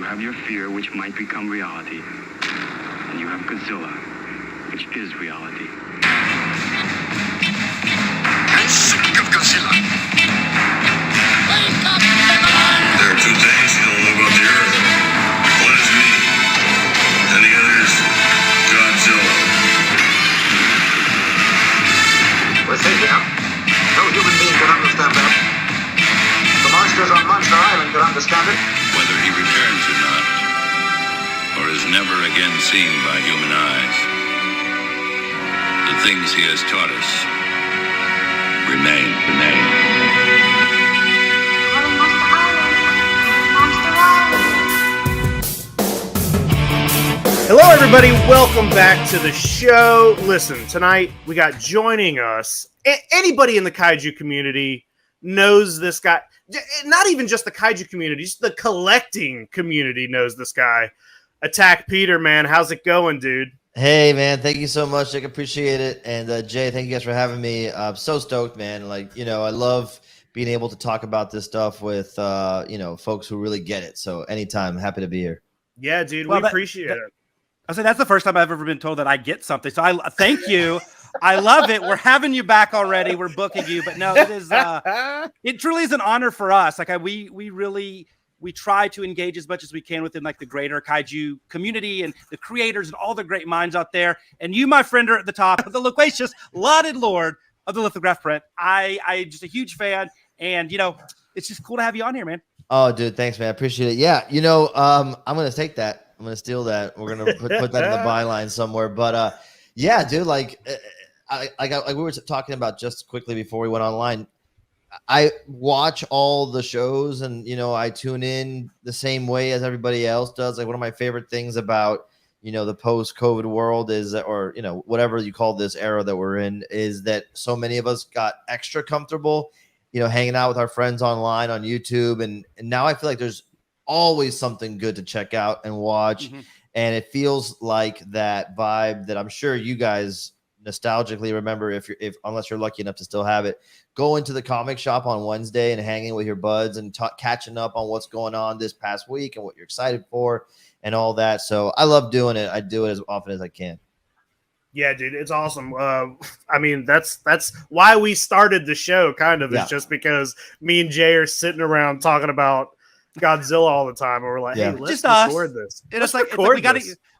have your fear, which might become reality. And you have Godzilla, which is reality. I'm sick of Godzilla. Wake up, everyone! There are two things you don't know about the Earth. One is me, and the other is Godzilla. We're safe here. No human being can understand that. The monsters on Monster Island can understand it. Whether he returns or not, or is never again seen by human eyes, the things he has taught us remain. Calling Monster Island. Monster Island. Hello, everybody. Welcome back to the show. Listen, tonight we got joining us. Anybody in the Kaiju community knows this guy. Not even just the Kaiju community, just the collecting community knows this guy. Attack Peter, man. How's it going, dude? Hey, man. Thank you so much, Jake. Appreciate it. And Jay, thank you guys for having me. I'm so stoked, man. Like, I love being able to talk about this stuff with, folks who really get it. So anytime, happy to be here. Yeah, dude. We appreciate it. I say that's the first time I've ever been told that I get something. So I thank you. I love it. We're having you back already. We're booking you, but no, it is. It truly is an honor for us. Like we try to engage as much as we can within like the greater Kaiju community and the creators and all the great minds out there. And you, my friend, are at the top of the loquacious, lauded lord of the lithograph print. I just a huge fan, and it's just cool to have you on here, man. Oh, dude, thanks, man. I appreciate it. Yeah, I'm gonna take that. I'm gonna steal that. We're gonna put that in the byline somewhere. But yeah, dude, like we were talking about just quickly before we went online. I watch all the shows and, I tune in the same way as everybody else does. Like one of my favorite things about, the post-COVID world is that, or, whatever you call this era that we're in, is that so many of us got extra comfortable, hanging out with our friends online on YouTube. And now I feel like there's always something good to check out and watch. Mm-hmm. And it feels like that vibe that I'm sure you guys nostalgically remember if unless you're lucky enough to still have it, going to the comic shop on Wednesday and hanging with your buds and catching up on what's going on this past week and what you're excited for and all that. So I love doing it. I do it as often as I can. Yeah, dude, it's awesome. I mean, that's why we started the show, kind of. It's just because me and Jay are sitting around talking about Godzilla all the time, and we're like, hey, let's just record this. It's like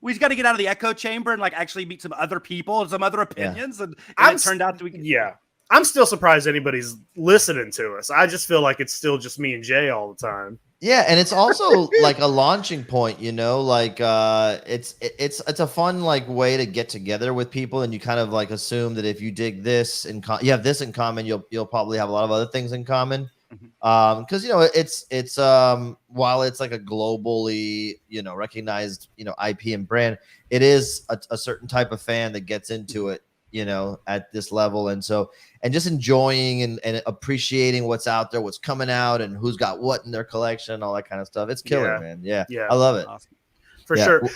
we just got to get out of the echo chamber and like actually meet some other people and some other opinions. And it turned out to be I'm still surprised anybody's listening to us. I just feel like it's still just me and Jay all the time. Yeah, and it's also like a launching point, like it's a fun like way to get together with people, and you kind of like assume that if you dig this and you have this in common, you'll probably have a lot of other things in common. Because it's while it's like a globally recognized IP and brand, it is a certain type of fan that gets into it at this level, and just enjoying and appreciating what's out there, what's coming out, and who's got what in their collection, all that kind of stuff. It's killer, man. Yeah, I love it. Awesome. For sure.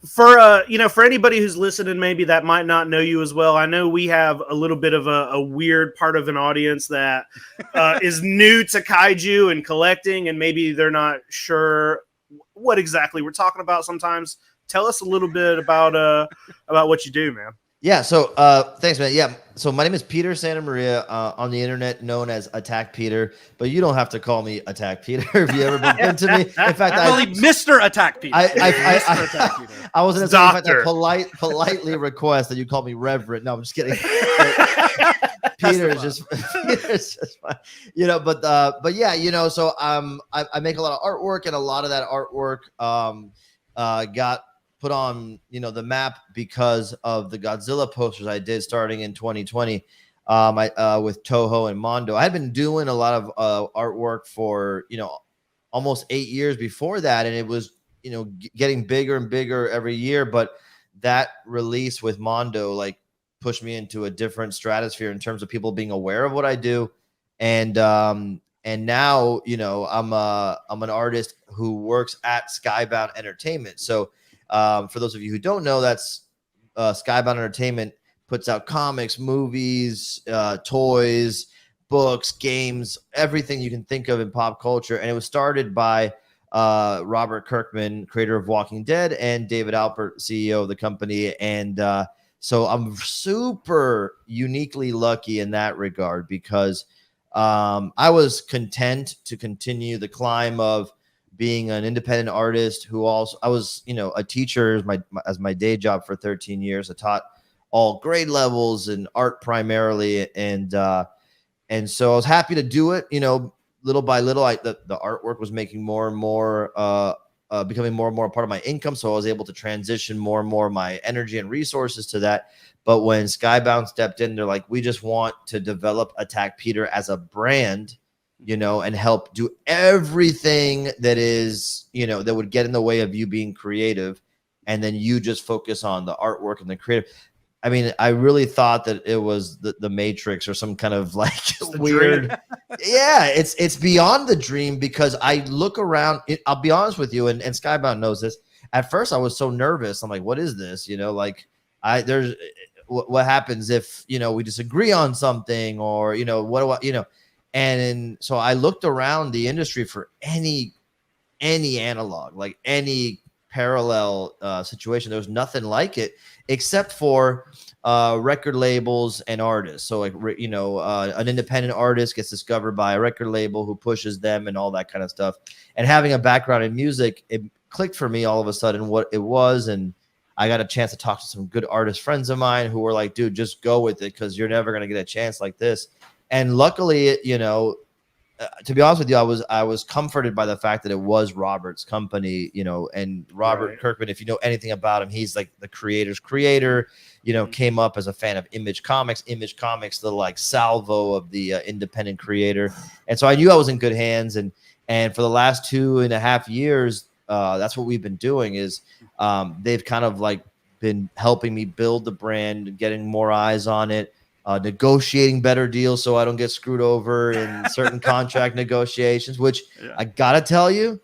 For anybody who's listening, maybe that might not know you as well. I know we have a little bit of a weird part of an audience that is new to Kaiju and collecting, and maybe they're not sure what exactly we're talking about sometimes. Tell us a little bit about what you do, man. Yeah. So thanks, man. Yeah. So my name is Peter Santa Maria, on the internet known as Attack Peter, but you don't have to call me Attack Peter if you ever been to me. In fact, Mr. Attack Peter. I was going to say, politely request that you call me Reverend. No, I'm just kidding. Peter is just fine. But yeah, so I make a lot of artwork, and a lot of that artwork got put on the map because of the Godzilla posters I did starting in 2020 with Toho and Mondo. I had been doing a lot of artwork for almost 8 years before that, and it was getting bigger and bigger every year. But that release with Mondo like pushed me into a different stratosphere in terms of people being aware of what I do, and now I'm an artist who works at Skybound Entertainment. So for those of you who don't know, that's Skybound Entertainment puts out comics, movies, toys, books, games, everything you can think of in pop culture. And it was started by Robert Kirkman, creator of Walking Dead, and David Alpert, CEO of the company. And so I'm super uniquely lucky in that regard because I was content to continue the climb of being an independent artist who also, I was, a teacher as my day job for 13 years. I taught all grade levels and art primarily. And so I was happy to do it, little by little. The artwork was making more and more, becoming more and more a part of my income. So I was able to transition more and more of my energy and resources to that. But when Skybound stepped in, they're like, we just want to develop Attack Peter as a brand, and help do everything that is, that would get in the way of you being creative. And then you just focus on the artwork and the creative. I mean, I really thought that it was the Matrix or some kind of like weird. Yeah, it's beyond the dream because I look around. I'll be honest with you, and Skybound knows this. At first, I was so nervous. I'm like, what is this? What happens if, we disagree on something or, what do I, and so I looked around the industry for any analog, like any parallel situation. There was nothing like it except for record labels and artists. So like, an independent artist gets discovered by a record label who pushes them and all that kind of stuff. And having a background in music, it clicked for me all of a sudden what it was. And I got a chance to talk to some good artist friends of mine who were like, dude, just go with it because you're never going to get a chance like this. And luckily, to be honest with you, I was comforted by the fact that it was Robert's company, and Robert Kirkman, if you know anything about him, he's like the creator's creator, came up as a fan of Image Comics, the like salvo of the independent creator. And so I knew I was in good hands. And for the last 2.5 years, that's what we've been doing is they've kind of like been helping me build the brand, getting more eyes on it, negotiating better deals so I don't get screwed over in certain contract negotiations, which I gotta tell you,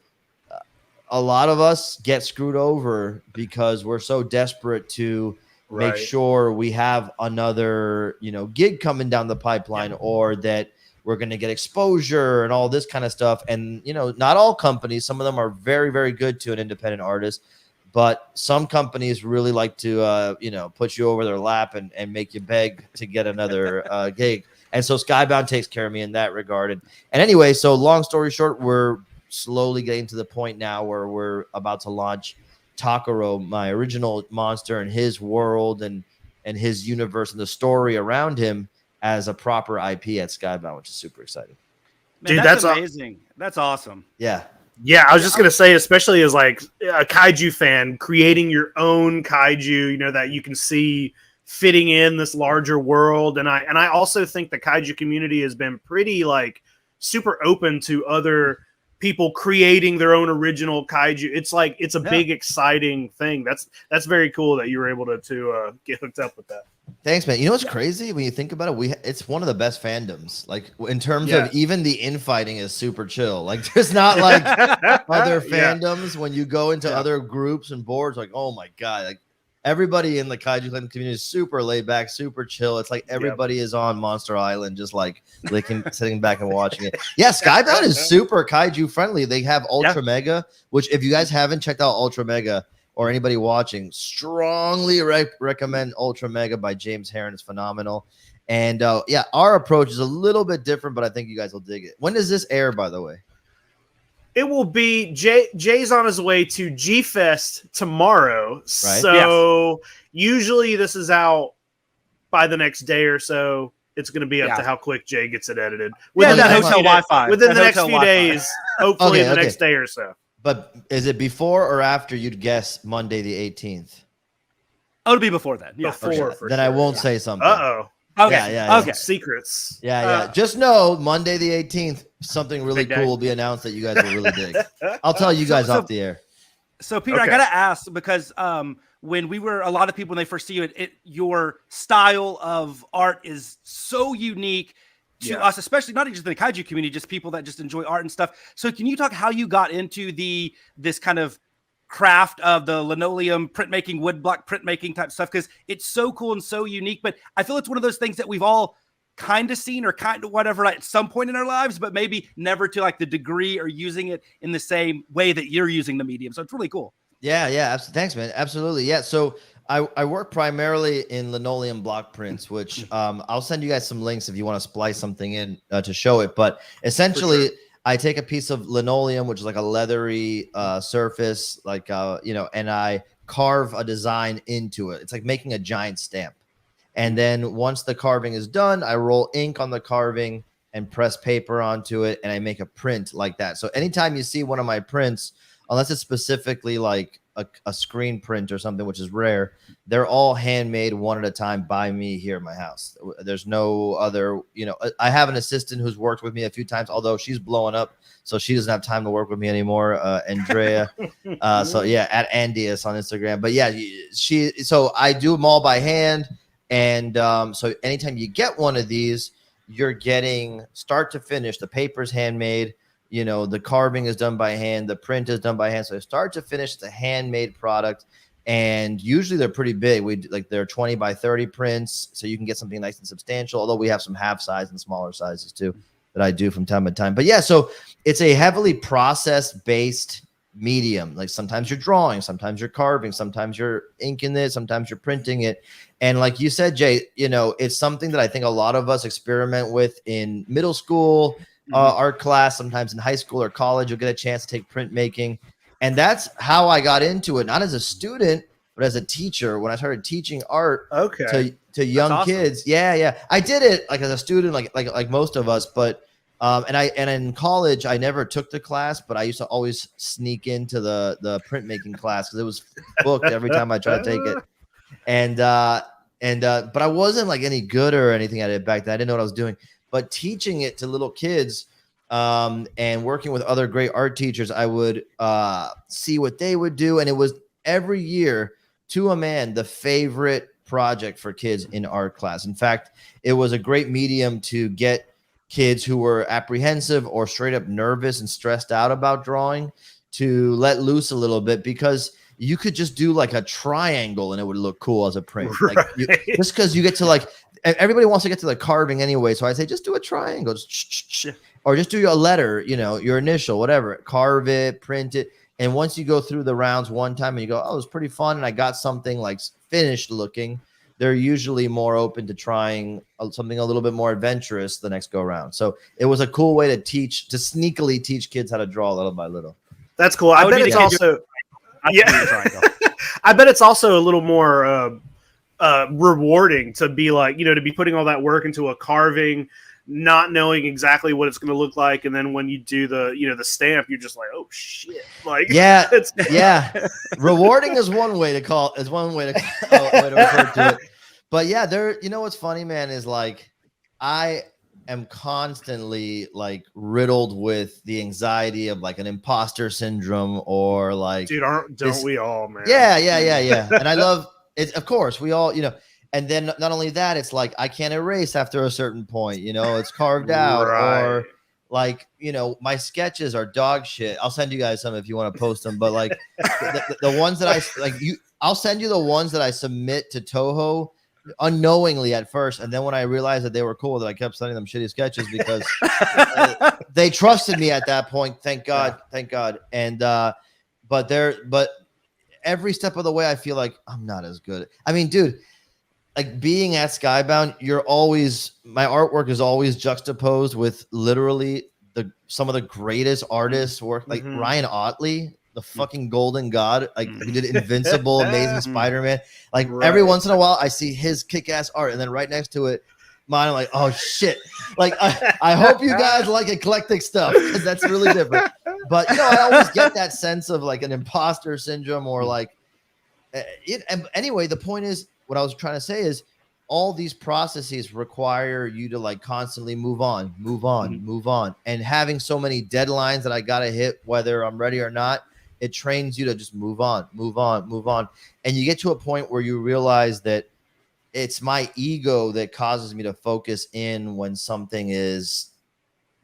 a lot of us get screwed over because we're so desperate to make sure we have another, gig coming down the pipeline or that we're going to get exposure and all this kind of stuff. And, not all companies, some of them are very, very good to an independent artist, but some companies really like to, put you over their lap and make you beg to get another gig. And so Skybound takes care of me in that regard. And anyway, so long story short, we're slowly getting to the point now where we're about to launch Takaro, my original monster and his world and his universe and the story around him as a proper IP at Skybound, which is super exciting. Man, dude, that's amazing. That's awesome. Yeah. Yeah, I was just gonna say, especially as like a kaiju fan, creating your own kaiju, that you can see fitting in this larger world, and I also think the kaiju community has been pretty like super open to other people creating their own original kaiju. It's like it's a big exciting thing. That's very cool that you were able to get hooked up with that. Thanks, man. You know what's crazy when you think about it? It's one of the best fandoms. Like in terms of even the infighting is super chill. Like there's not like other fandoms when you go into other groups and boards. Like oh my god, like everybody in the kaiju community is super laid back, super chill. It's like everybody is on Monster Island, just like sitting back and watching it. Yeah, Skybound is super kaiju friendly. They have Ultra Mega, which if you guys haven't checked out Ultra Mega, or anybody watching, strongly recommend Ultra Mega by James Herron. It's phenomenal. And our approach is a little bit different, but I think you guys will dig it. When does this air, by the way? It will be Jay's on his way to G-Fest tomorrow. Right. So usually this is out by the next day or so. It's going to be up to how quick Jay gets it edited. Within the next few days, hopefully the next day or so. But is it before or after you'd guess Monday the 18th? Oh, it'll be before then. Yeah. Before. Then I won't say something. Uh-oh. Okay. Okay. Secrets. Yeah. Just know Monday the 18th, something really cool will be announced that you guys will really dig. I'll tell you guys off the air. So Peter, I got to ask because when we were, a lot of people, when they first see you, your style of art is so unique to us, especially not just the kaiju community, just people that just enjoy art and stuff. So can you talk how you got into this kind of craft of the linoleum printmaking, woodblock printmaking type stuff? Because it's so cool and so unique, but I feel it's one of those things that we've all kind of seen or kind of whatever at some point in our lives, but maybe never to like the degree or using it in the same way that you're using the medium. So it's really cool. Yeah. Thanks, man. Absolutely. Yeah. So I work primarily in linoleum block prints, which I'll send you guys some links if you want to splice something in to show it. But essentially, I take a piece of linoleum, which is like a leathery surface, like, and I carve a design into it. It's like making a giant stamp. And then once the carving is done, I roll ink on the carving and press paper onto it, and I make a print like that. So anytime you see one of my prints, unless it's specifically like a screen print or something, which is rare, they're all handmade one at a time by me here at my house. There's no other, I have an assistant who's worked with me a few times, although she's blowing up, so she doesn't have time to work with me anymore. Andrea. So yeah, at Andius on Instagram. But yeah, so I do them all by hand. And so anytime you get one of these, you're getting start to finish. The paper's handmade. The carving is done by hand. The print is done by hand. So start to finish, it's a handmade product. And usually they're pretty big. They're 20 by 30 prints. So you can get something nice and substantial, although we have some half size and smaller sizes too that I do from time to time. But yeah, so it's a heavily process-based medium. Like sometimes you're drawing, sometimes you're carving, sometimes you're inking it, sometimes you're printing it. And like you said, Jay, it's something that I think a lot of us experiment with in middle school, art class, sometimes in high school or college. You'll get a chance to take printmaking. And that's how I got into it, not as a student, but as a teacher when I started teaching art to young kids. Yeah. I did it like as a student, like most of us, but and in college I never took the class, but I used to always sneak into the printmaking class because it was booked every time I tried to take it. But I wasn't like any good or anything at it back then. I didn't know what I was doing. But teaching it to little kids and working with other great art teachers, I would see what they would do. And it was every year, to a man, the favorite project for kids in art class. In fact, it was a great medium to get kids who were apprehensive or straight up nervous and stressed out about drawing to let loose a little bit, because you could just do like a triangle and it would look cool as a print. Right. Just because you get to like, everybody wants to get to the carving anyway. So I say, just do a triangle, or just do a letter, your initial, whatever, carve it, print it. And once you go through the rounds one time and you go, oh, it was pretty fun, and I got something like finished looking, they're usually more open to trying something a little bit more adventurous the next go around. So it was a cool way to sneakily teach kids how to draw little by little. That's cool. I bet it's also, I bet it's also a little more rewarding to be like, to be putting all that work into a carving, not knowing exactly what it's going to look like, and then when you do the the stamp, you're just like, oh shit, like yeah. Rewarding is one way to call way to refer to it. But yeah, what's funny, man, is like I am constantly like riddled with the anxiety of like an imposter syndrome, or like, dude, don't we all, man? Yeah. And I love it, of course, we all, and then not only that, it's like I can't erase after a certain point, it's carved out, right. Or like, my sketches are dog shit. I'll send you guys some if you want to post them, but like the ones that I'll send you the ones that I submit to Toho unknowingly at first, and then when I realized that they were cool, that I kept sending them shitty sketches because they trusted me at that point. Thank God. And but every step of the way, I feel like I'm not as good. I mean, dude, like being at Skybound, my artwork is always juxtaposed with literally some of the greatest artists work, like Ryan Otley, the fucking golden god, like who did Invincible, Amazing Spider-Man. Like every once in a while I see his kick-ass art, and then right next to it mine, I'm like, oh shit. Like I hope you guys like eclectic stuff, because that's really different. But I always get that sense of like an imposter syndrome, or like and anyway, the point is, what I was trying to say is, all these processes require you to like constantly move on. And having so many deadlines that I got to hit, whether I'm ready or not, it trains you to just move on. And you get to a point where you realize that it's my ego that causes me to focus in when something is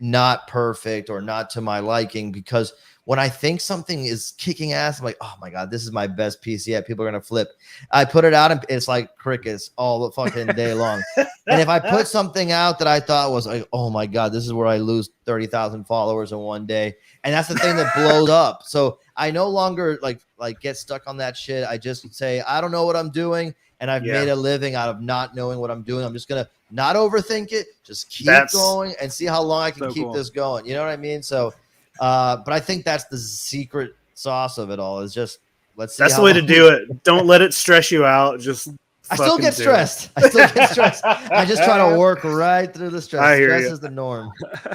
not perfect or not to my liking, because when I think something is kicking ass, I'm like, oh my God, this is my best piece yet. People are going to flip. I put it out and it's like crickets all the fucking day long. And if I put something out that I thought was like, oh my God, this is where I lose 30,000 followers in one day. And that's the thing that blows up. So I no longer like get stuck on that shit. I just say, I don't know what I'm doing. And I've made a living out of not knowing what I'm doing. I'm just going to not overthink it. Just keep going and see how long I can keep this going. You know what I mean? So, but I think that's the secret sauce of it all is just, let's see. That's the way to do it. Don't let it stress you out. Just I still get stressed. I just try to work right through the stress. Stress is the norm.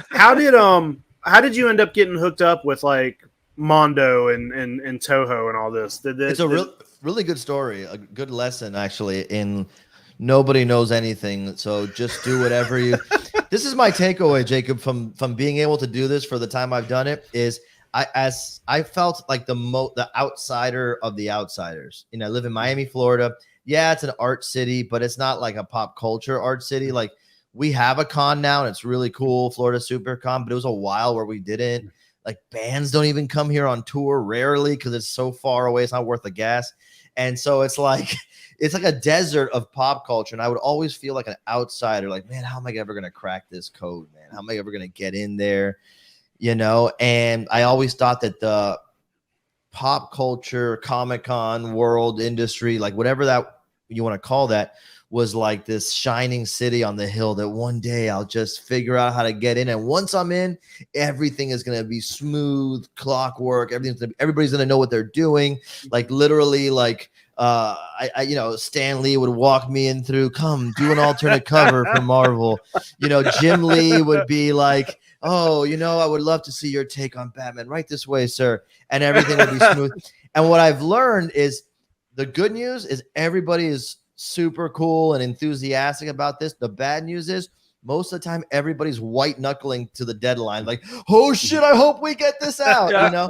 How did you end up getting hooked up with like Mondo and Toho and all this? It's a really good story, a good lesson actually in nobody knows anything. So just do whatever you. This is my takeaway, Jacob, from being able to do this for the time I've done it is I felt like the outsider of the outsiders. You know, I live in Miami, Florida. Yeah, it's an art city, but it's not like a pop culture art city. Like we have a con now and it's really cool, Florida Super Con, but it was a while where we didn't. Like bands don't even come here on tour rarely because it's so far away. It's not worth the gas. And so it's like a desert of pop culture. And I would always feel like an outsider, like, man, how am I ever going to crack this code, man? How am I ever going to get in there? You know, and I always thought that the pop culture, Comic-Con, world industry, like whatever that you want to call that, was like this shining city on the hill that one day I'll just figure out how to get in. And once I'm in, everything is going to be smooth, clockwork. Everybody's going to know what they're doing. Like literally, like, you know, Stan Lee would walk me in through, come do an alternate cover for Marvel. You know, Jim Lee would be like, oh, you know, I would love to see your take on Batman. Right this way, sir. And everything would be smooth. And what I've learned is the good news is everybody is super cool and enthusiastic about this. The bad news is most of the time everybody's white knuckling to the deadline. Like, oh shit, I hope we get this out. You know?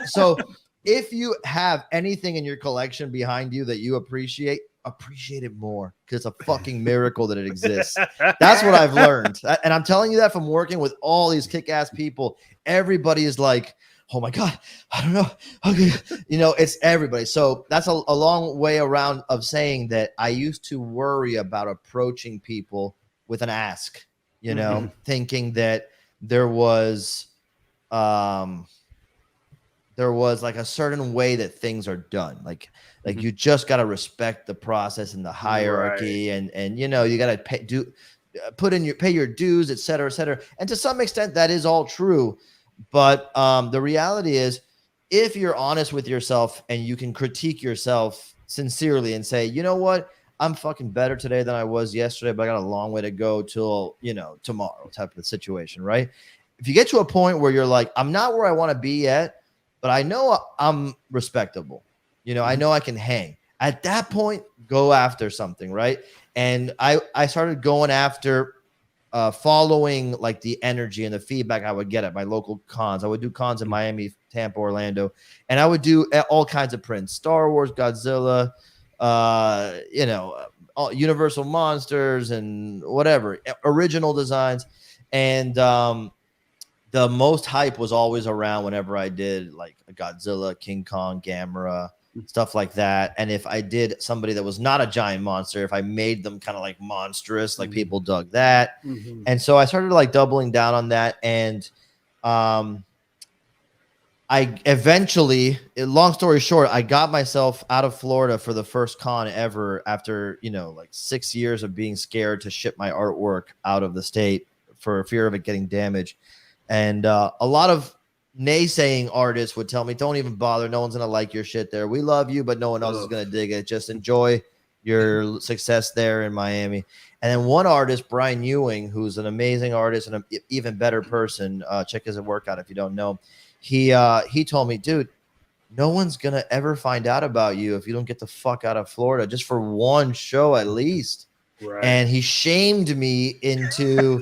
So if you have anything in your collection behind you that you appreciate it more because it's a fucking miracle that it exists. That's what I've learned. And I'm telling you that from working with all these kick-ass people. Everybody is like, oh my God, I don't know. Okay. You know, it's everybody. So that's a long way around of saying that I used to worry about approaching people with an ask, you know, thinking that there was like a certain way that things are done. Like you just got to respect the process and the hierarchy, right. and you know, you got to pay your dues, et cetera, et cetera. And to some extent that is all true. But the reality is, if you're honest with yourself and you can critique yourself sincerely and say, you know what, I'm fucking better today than I was yesterday, but I got a long way to go till, you know, tomorrow type of situation, right? If you get to a point where you're like, I'm not where I want to be yet, but I know I'm respectable. You know, I know I can hang. At that point, go after something, right? And I started going after following like the energy and the feedback I would get at my local cons. I would do cons in Miami, Tampa, Orlando, and I would do all kinds of prints: Star Wars, Godzilla, you know, Universal monsters and whatever, original designs. And the most hype was always around whenever I did like a Godzilla, King Kong, Gamera, stuff like that. And if I did somebody that was not a giant monster, if I made them kind of like monstrous, like people dug that. And so I started like doubling down on that. And I eventually, long story short, I got myself out of Florida for the first con ever after, you know, like 6 years of being scared to ship my artwork out of the state for fear of it getting damaged. And a lot of naysaying artists would tell me, don't even bother. No one's going to like your shit there. We love you, but no one else is going to dig it. Just enjoy your success there in Miami. And then one artist, Brian Ewing, who's an amazing artist and an even better person. Check his work out if you don't know. He told me, dude, no one's going to ever find out about you if you don't get the fuck out of Florida just for one show at least. Right. And he shamed me into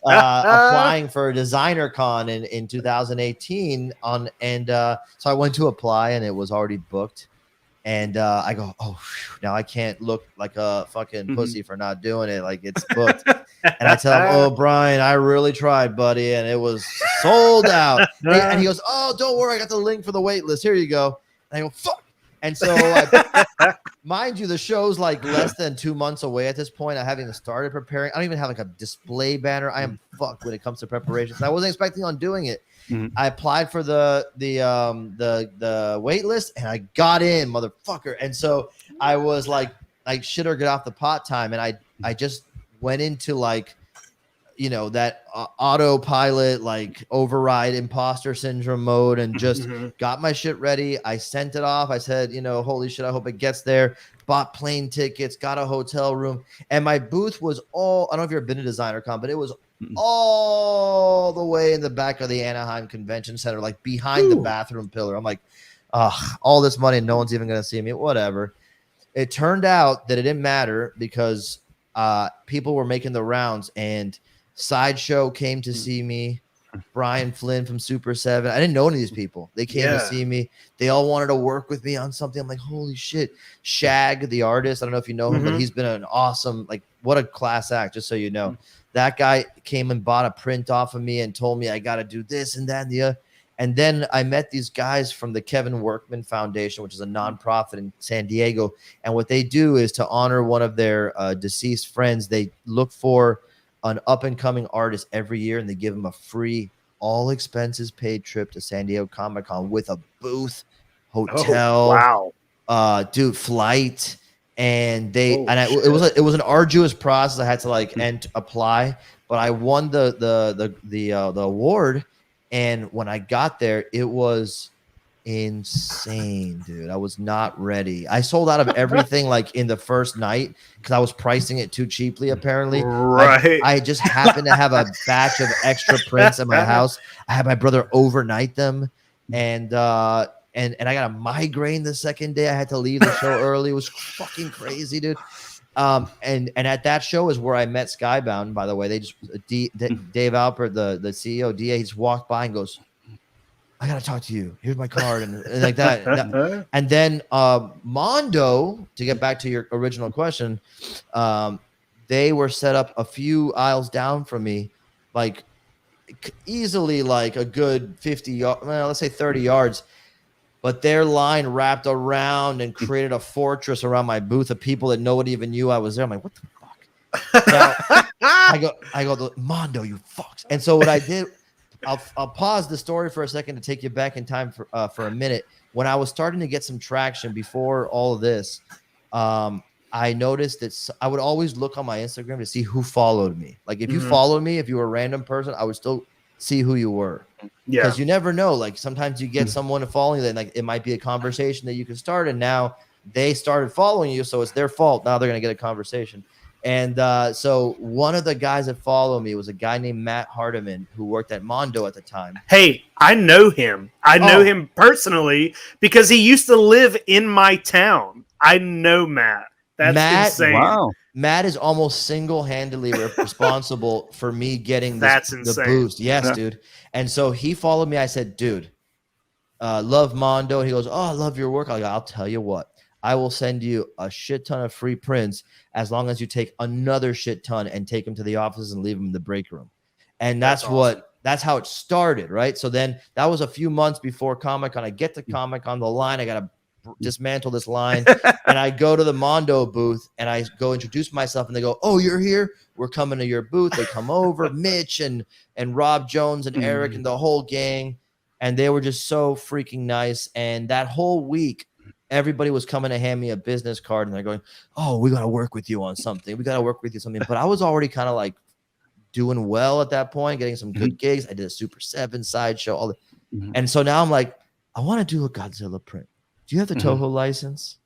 applying for a designer con in 2018 so I went to apply and it was already booked. And I go, oh, whew, now I can't look like a fucking pussy for not doing it. Like it's booked. And I tell him, oh, Brian, I really tried, buddy. And it was sold out. And he goes, oh, don't worry. I got the link for the wait list. Here you go. And I go, fuck. And so mind you, the show's like less than 2 months away at this point. I haven't even started preparing. I don't even have like a display banner. I am fucked when it comes to preparations. I wasn't expecting on doing it. I applied for the wait list and I got in, motherfucker. And so I was like shit or get off the pot time, and I just went into like, you know, that autopilot, like override imposter syndrome mode, and just got my shit ready. I sent it off. I said, you know, holy shit, I hope it gets there. Bought plane tickets, got a hotel room, and my booth was all, I don't know if you've ever been to DesignerCon, but it was all the way in the back of the Anaheim Convention Center, like behind the bathroom pillar. I'm like, all this money, no one's even going to see me, whatever. It turned out that it didn't matter because people were making the rounds, and Sideshow came to see me. Brian Flynn from Super 7. I didn't know any of these people. They came to see me. They all wanted to work with me on something. I'm like, holy shit. Shag, the artist, I don't know if you know him, but he's been an awesome, like, what a class act, just so you know. That guy came and bought a print off of me and told me I got to do this and that and the other. And then I met these guys from the Kevin Workman Foundation, which is a nonprofit in San Diego. And what they do is, to honor one of their deceased friends, they look for an up-and-coming artist every year, and they give them a free, all-expenses-paid trip to San Diego Comic-Con with a booth, hotel, dude, flight, and it was an arduous process. I had to like apply, but I won the award, and when I got there, it was insane, dude. I was not ready. I sold out of everything like in the first night because I was pricing it too cheaply, apparently. Right. I just happened to have a batch of extra prints at my house. I had my brother overnight them, and I got a migraine the second day. I had to leave the show early. It was fucking crazy, dude. And at that show is where I met Skybound, by the way. They just Dave Alpert, the CEO, DA, he just walked by and goes, I gotta talk to you. Here's my card, and like that. And then Mondo, to get back to your original question, they were set up a few aisles down from me, like easily like a good 50 yards, well, let's say 30 yards. But their line wrapped around and created a fortress around my booth of people that nobody even knew I was there. I'm like, what the fuck? Now, I go, Mondo, you fucks. And so what I did, I'll pause the story for a second to take you back in time for a minute. When I was starting to get some traction before all of this, I noticed that I would always look on my Instagram to see who followed me. Like if you followed me, if you were a random person, I would still see who you were. Yeah. Because you never know. Like sometimes you get someone to follow you, then like it might be a conversation that you can start, and now they started following you, so it's their fault. Now they're gonna get a conversation. And so one of the guys that followed me was a guy named Matt Hardiman, who worked at Mondo at the time. Hey, I know him. I know him personally because he used to live in my town. I know Matt. That's insane. Wow. Matt is almost single-handedly responsible for me getting the boost. Yes, dude. And so he followed me. I said, dude, love Mondo. He goes, oh, I love your work. I'll tell you what. I will send you a shit ton of free prints as long as you take another shit ton and take them to the offices and leave them in the break room. And that's how it started, right? So then that was a few months before Comic-Con. I get to Comic-Con, the line, I got to dismantle this line. And I go to the Mondo booth and I go introduce myself, and they go, oh, you're here? We're coming to your booth. They come over, Mitch and Rob Jones and Eric and the whole gang. And they were just so freaking nice. And that whole week, everybody was coming to hand me a business card, and they're going, oh, we got to work with you on something. We got to work with you something. But I was already kind of like doing well at that point, getting some good gigs. I did a Super 7 sideshow. All and so now I'm like, I want to do a Godzilla print. Do you have the Toho license?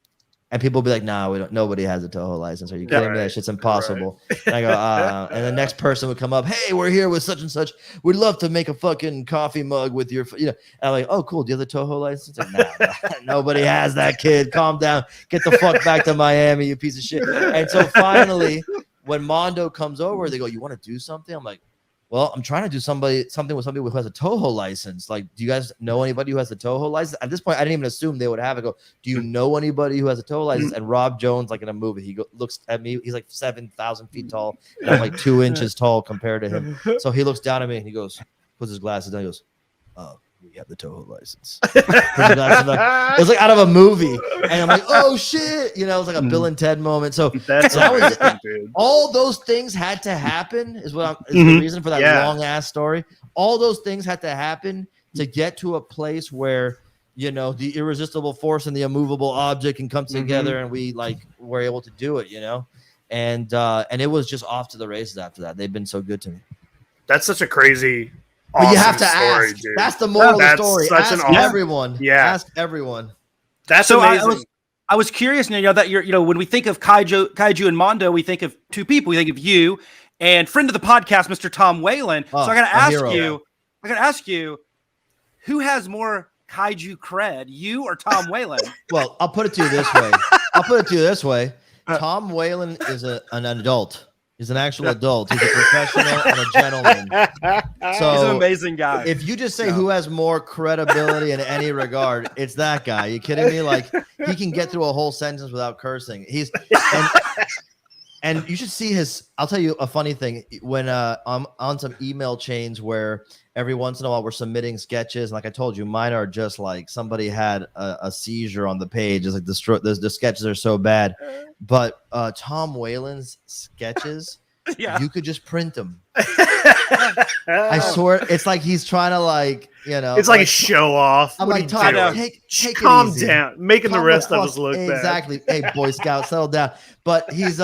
And people will be like, nah, we don't. Nobody has a Toho license. Are you kidding me? That shit's impossible. Right. And I go, and the next person would come up, hey, we're here with such and such. We'd love to make a fucking coffee mug with your, And I'm like, oh, cool. Do you have the Toho license? Like, nah, nobody has that, kid. Calm down. Get the fuck back to Miami, you piece of shit. And so finally, when Mondo comes over, they go, you want to do something? I'm like, well, I'm trying to do something with somebody who has a Toho license. Like, do you guys know anybody who has a Toho license? At this point, I didn't even assume they would have it. Go, do you know anybody who has a Toho license? And Rob Jones, like in a movie, he looks at me. He's like 7,000 feet tall. And I'm like 2 inches tall compared to him. So he looks down at me and he goes, puts his glasses down. He goes, oh, we have the Toho license. It was like out of a movie, and I'm like, oh shit, you know, it was like a Bill and Ted moment. So That's that was amazing, dude. all those things had to happen. Is the reason for that long ass story. All those things had to happen to get to a place where, you know, the irresistible force and the immovable object can come together, and we like were able to do it, you know, and it was just off to the races after that. They've been so good to me. That's such a crazy. But awesome you have to story, ask. dude. That's the moral of the That's story. such Ask an awesome- everyone. Yeah. Ask everyone. That's So amazing. I was curious, you know, that you're, you know, when we think of Kaiju and Mondo, we think of two people. We think of you and friend of the podcast, Mr. Tom Whalen. So I got to ask you, who has more Kaiju cred, you or Tom Whalen? Well, I'll put it to you this way. Tom Whalen is an adult. He's an actual adult. He's a professional and a gentleman. So He's an amazing guy. if you just say who has more credibility in any regard, it's that guy. You kidding me? Like, he can get through a whole sentence without cursing. And you should see his. I'll tell you a funny thing. When I'm on some email chains where every once in a while we're submitting sketches, and like I told you, mine are just like somebody had a seizure on the page. It's like the sketches are so bad. But Tom Whalen's sketches, you could just print them. I swear, it's like he's trying to, like, you know, it's like a show off. I'm What like, are you Tom, doing? take calm it easy. down, making the rest of us look bad. Exactly. Hey, Boy Scout, settle down. But he's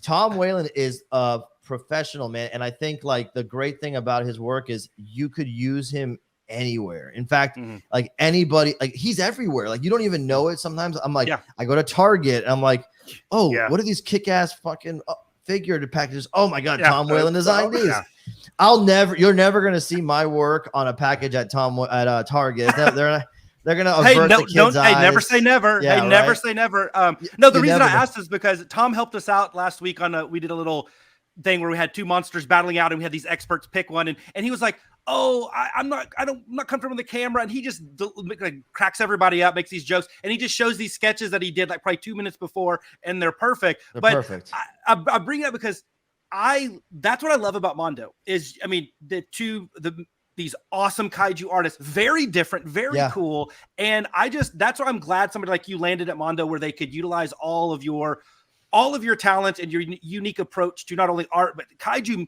Tom Whalen is a professional, man, and I think like the great thing about his work is you could use him anywhere. In fact, like anybody, like he's everywhere. Like you don't even know it. Sometimes I'm like, I go to Target, and I'm like, oh, what are these kick-ass fucking figure packages? Oh my god, Tom Whalen designed these. You're never gonna see my work on a package at Target. They're gonna avert the kids' eyes. Hey, never say never. Yeah, never say never. No, the reason I asked is because Tom helped us out last week on we did a little thing where we had two monsters battling out, and we had these experts pick one, and he was like, oh, I'm not comfortable with the camera, and he just like cracks everybody up, makes these jokes, and he just shows these sketches that he did like probably 2 minutes before, and they're perfect. Perfect. I bring it up because that's what I love about Mondo is, I mean, these awesome kaiju artists, very different, very cool, and that's why I'm glad somebody like you landed at Mondo, where they could utilize all of your talents and your unique approach to not only art but kaiju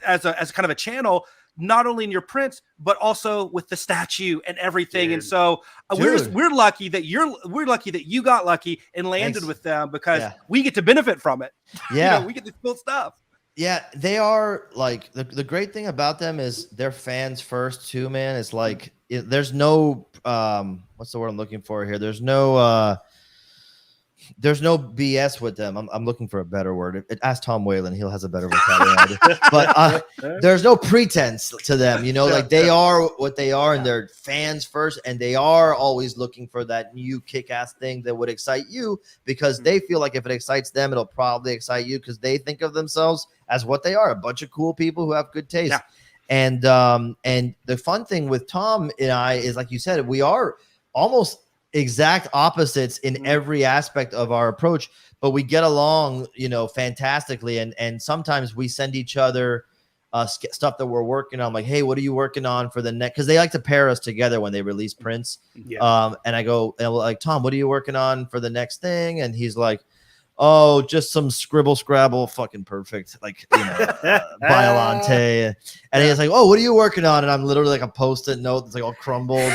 as kind of a channel, not only in your prints but also with the statue and everything. Dude. And so we're lucky that you got lucky and landed with them, because we get to benefit from it. Yeah, you know, we get this cool stuff. Yeah, they are like the great thing about them is they're fans first too, man. It's like there's no what's the word I'm looking for here? There's no BS with them. I'm looking for a better word. Ask Tom Whalen; he has a better vocabulary. But there's no pretense to them. You know, like they are what they are, and they're fans first, and they are always looking for that new kick-ass thing that would excite you, because they feel like if it excites them, it'll probably excite you, because they think of themselves as what they are, a bunch of cool people who have good taste. And the fun thing with Tom and I is, like you said, we are almost exact opposites in every aspect of our approach, but we get along, you know, fantastically. And sometimes we send each other stuff that we're working on, like, hey, what are you working on for the next? Because they like to pair us together when they release prints. And I go, and like, Tom, what are you working on for the next thing? And he's like, oh, just some scribble scrabble, fucking perfect, like, you know, Violante. And he's like, oh, what are you working on? And I'm literally like a post-it note that's like all crumbled.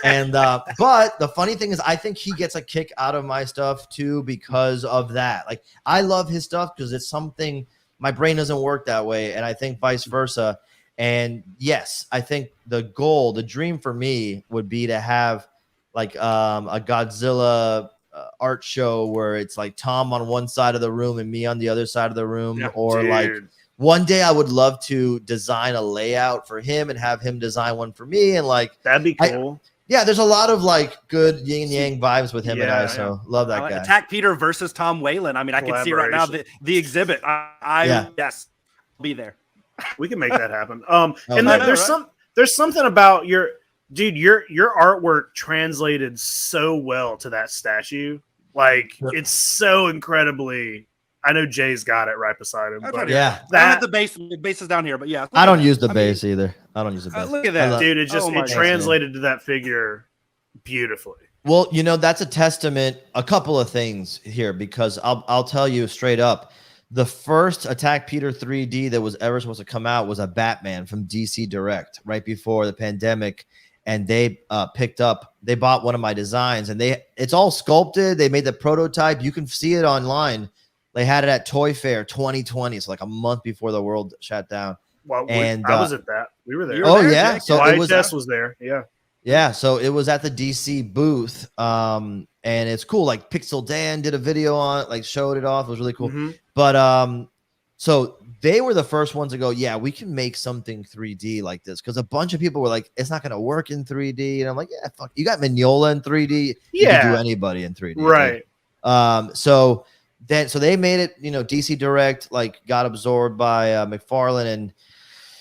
But the funny thing is, I think he gets a kick out of my stuff too because of that. Like, I love his stuff because it's something my brain doesn't work that way, and I think vice versa. And yes, I think the dream for me would be to have like a Godzilla art show where it's like Tom on one side of the room and me on the other side of the room, like one day I would love to design a layout for him and have him design one for me, and like that'd be cool. There's a lot of like good yin and yang vibes with him and I, so love that guy. Attack Peter versus Tom Whalen. I mean, I can see right now the exhibit. Yes, I'll be there. We can make that happen. There's something about your artwork translated so well to that statue. Like, it's so incredibly. I know Jay's got it right beside him. That's But right. Yeah. I don't have the base. The base is down here, but yeah. I don't use the base either. I don't use the base. Look at that. dude, it just Oh my it God. translated to that figure beautifully. Well, you know, that's a testament. A couple of things here, because I'll tell you straight up. The first Attack Peter 3D that was ever supposed to come out was a Batman from DC Direct right before the pandemic. And they they bought one of my designs, and it's all sculpted. They made the prototype. You can see it online. They had it at Toy Fair 2020. So like a month before the world shut down. Well, And I was at that. We were there. Oh yeah. So it YHS was there. Yeah. Yeah, so it was at the DC booth, and it's cool. Like Pixel Dan did a video on it, like showed it off. It was really cool. Mm-hmm. But so they were the first ones to go, yeah, we can make something 3D like this, because a bunch of people were like, it's not going to work in 3D, and I'm like, yeah, fuck, you got Mignola in 3D, you can do anybody in 3D, right? So they made it, you know, DC Direct like got absorbed by McFarlane, and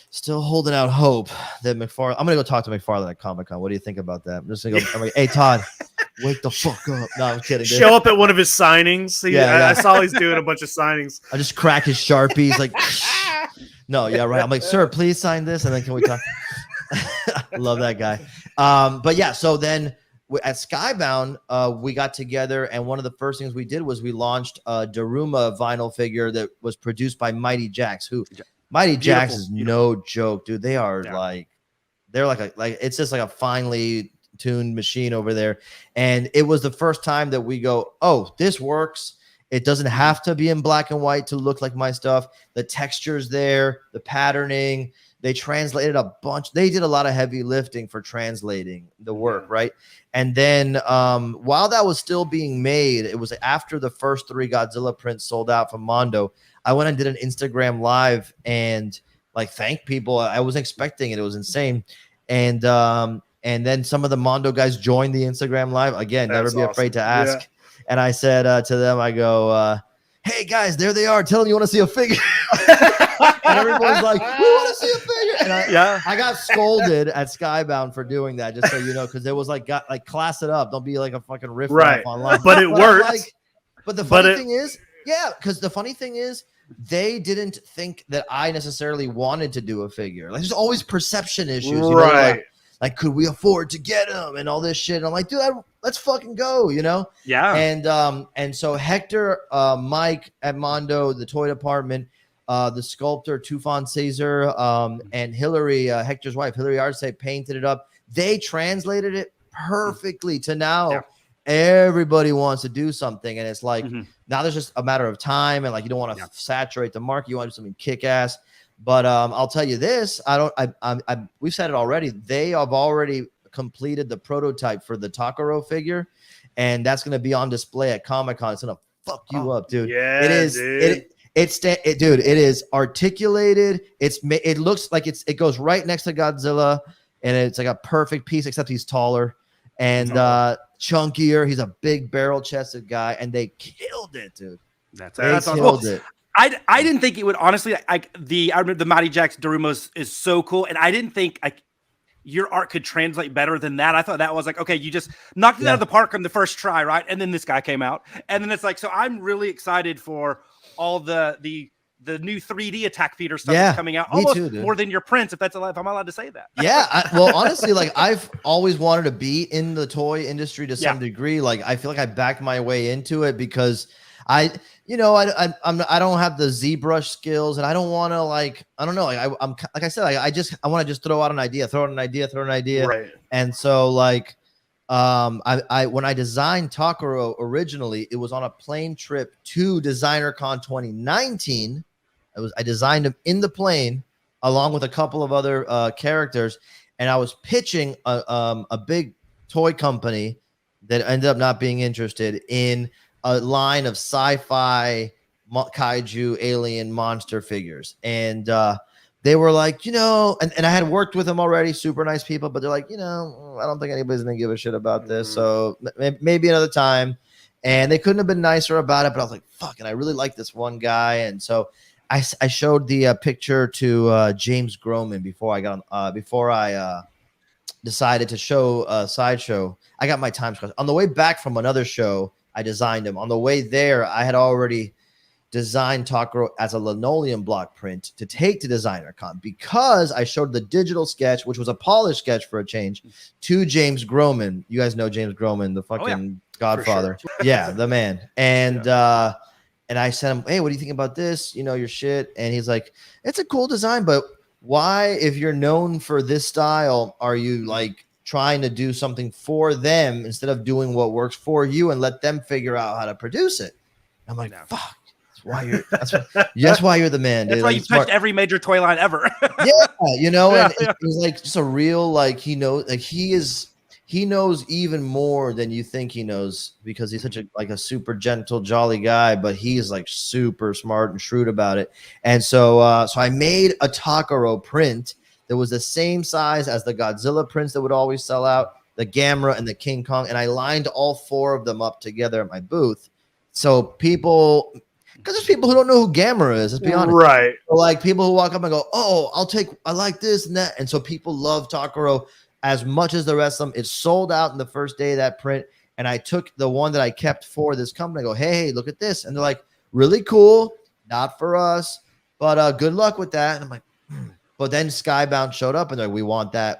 still holding out hope that McFarlane. I'm gonna go talk to McFarlane at Comic-Con. What do you think about that? I'm just gonna go. I'm like, hey Todd, wake the fuck up. No, I'm kidding. Dude. Show up at one of his signings. Yeah. I saw he's doing a bunch of signings. I just crack his Sharpies like. No, yeah, right. I'm like, sir, please sign this, and then can we talk? Love that guy. But yeah, so then at Skybound, we got together, and one of the first things we did was we launched a Daruma vinyl figure that was produced by Mighty Jax, who. Mighty Jax is no joke, dude. They are they're like it's just like a finely tuned machine over there. And it was the first time that we go, oh, this works. It doesn't have to be in black and white to look like my stuff. The texture's there, the patterning. They translated a bunch. They did a lot of heavy lifting for translating the work, right? And then while that was still being made, it was after the first 3 Godzilla prints sold out from Mondo. I went and did an Instagram live and like thanked people. I wasn't expecting it. It was insane. And then some of the Mondo guys joined the Instagram live. Again, never be afraid to ask. Yeah. And I said to them, I go, hey guys, there they are. Tell them you want to see a figure. And everyone's like, we want to see a figure. And I got scolded at Skybound for doing that, just so you know, because there was like, class it up. Don't be like a fucking riff online. But it worked. But the funny thing is, because the funny thing is, they didn't think that I necessarily wanted to do a figure. Like, there's always perception issues, you know? Like, could we afford to get them and all this shit? And I'm like, dude, let's fucking go, you know? Yeah. And so Hector, Mike at Mondo, the toy department, the sculptor Tufan Caesar, and Hillary, Hector's wife, Hillary Arce, painted it up. They translated it perfectly to now. Yeah. Everybody wants to do something, and it's like now there's just a matter of time, and like you don't want to saturate the market. You want to do something kick-ass. But I'll tell you this: we've said it already. They have already completed the prototype for the Takaro figure, and that's going to be on display at Comic-Con. It's going to fuck you up, dude. Yeah, it is. Dude. Dude, it is articulated. It looks like it goes right next to Godzilla, and it's like a perfect piece, except he's taller and chunkier. He's a big barrel-chested guy, and they killed it, dude. That's killed it. I didn't think it would, honestly. I remember the Mighty Jax Daruma is so cool, and I didn't think your art could translate better than that. I thought that was like, okay, you just knocked it out of the park on the first try, right? And then this guy came out, and then it's like, so I'm really excited for all the new 3D Attack Peter stuff that's coming out, almost too, more than your prints, if I'm allowed to say that. Yeah, well, honestly, like I've always wanted to be in the toy industry to some degree. Like I feel like I backed my way into it because I don't have the ZBrush skills, and I don't want to I'm like I said, I want to just throw out an idea, right? And so like I when I designed Takaro originally, it was on a plane trip to DesignerCon 2019. I designed him in the plane along with a couple of other characters, and I was pitching a big toy company that ended up not being interested in a line of sci-fi kaiju alien monster figures. And they were like, and I had worked with them already, super nice people, but they're like, I don't think anybody's gonna give a shit about this. So maybe another time. And they couldn't have been nicer about it, but I was like, fuck, and I really like this one guy. And so I showed the picture to James Groman before I decided to show Sideshow. I got my times crossed. On the way back from another show, I designed him. On the way there, I had already, design Takaro as a linoleum block print to take to Designer Con, because I showed the digital sketch, which was a polished sketch for a change, to James Groman. You guys know James Groman, the fucking Godfather. Sure. Yeah, the man. And and I sent him, hey, what do you think about this? You know, your shit. And he's like, it's a cool design, but why, if you're known for this style, are you like trying to do something for them instead of doing what works for you and let them figure out how to produce it? I'm like, fuck. That's why you're the man, dude. That's why you touched every major toy line ever. You know, and he's like just a real, like, he knows, like he knows even more than you think he knows, because he's such a super gentle, jolly guy, but he's like super smart and shrewd about it. And so I made a Takaro print that was the same size as the Godzilla prints that would always sell out, the Gamera and the King Kong, and I lined all 4 of them up together at my booth. So people, because there's people who don't know who Gamera is, let's be honest. Right. So like people who walk up and go, oh, I like this and that. And so people love Takaro as much as the rest of them. It sold out in the first day of that print. And I took the one that I kept for this company. I go, hey, look at this. And they're like, really cool. Not for us, but good luck with that. And I'm like, But then Skybound showed up and they're like, we want that,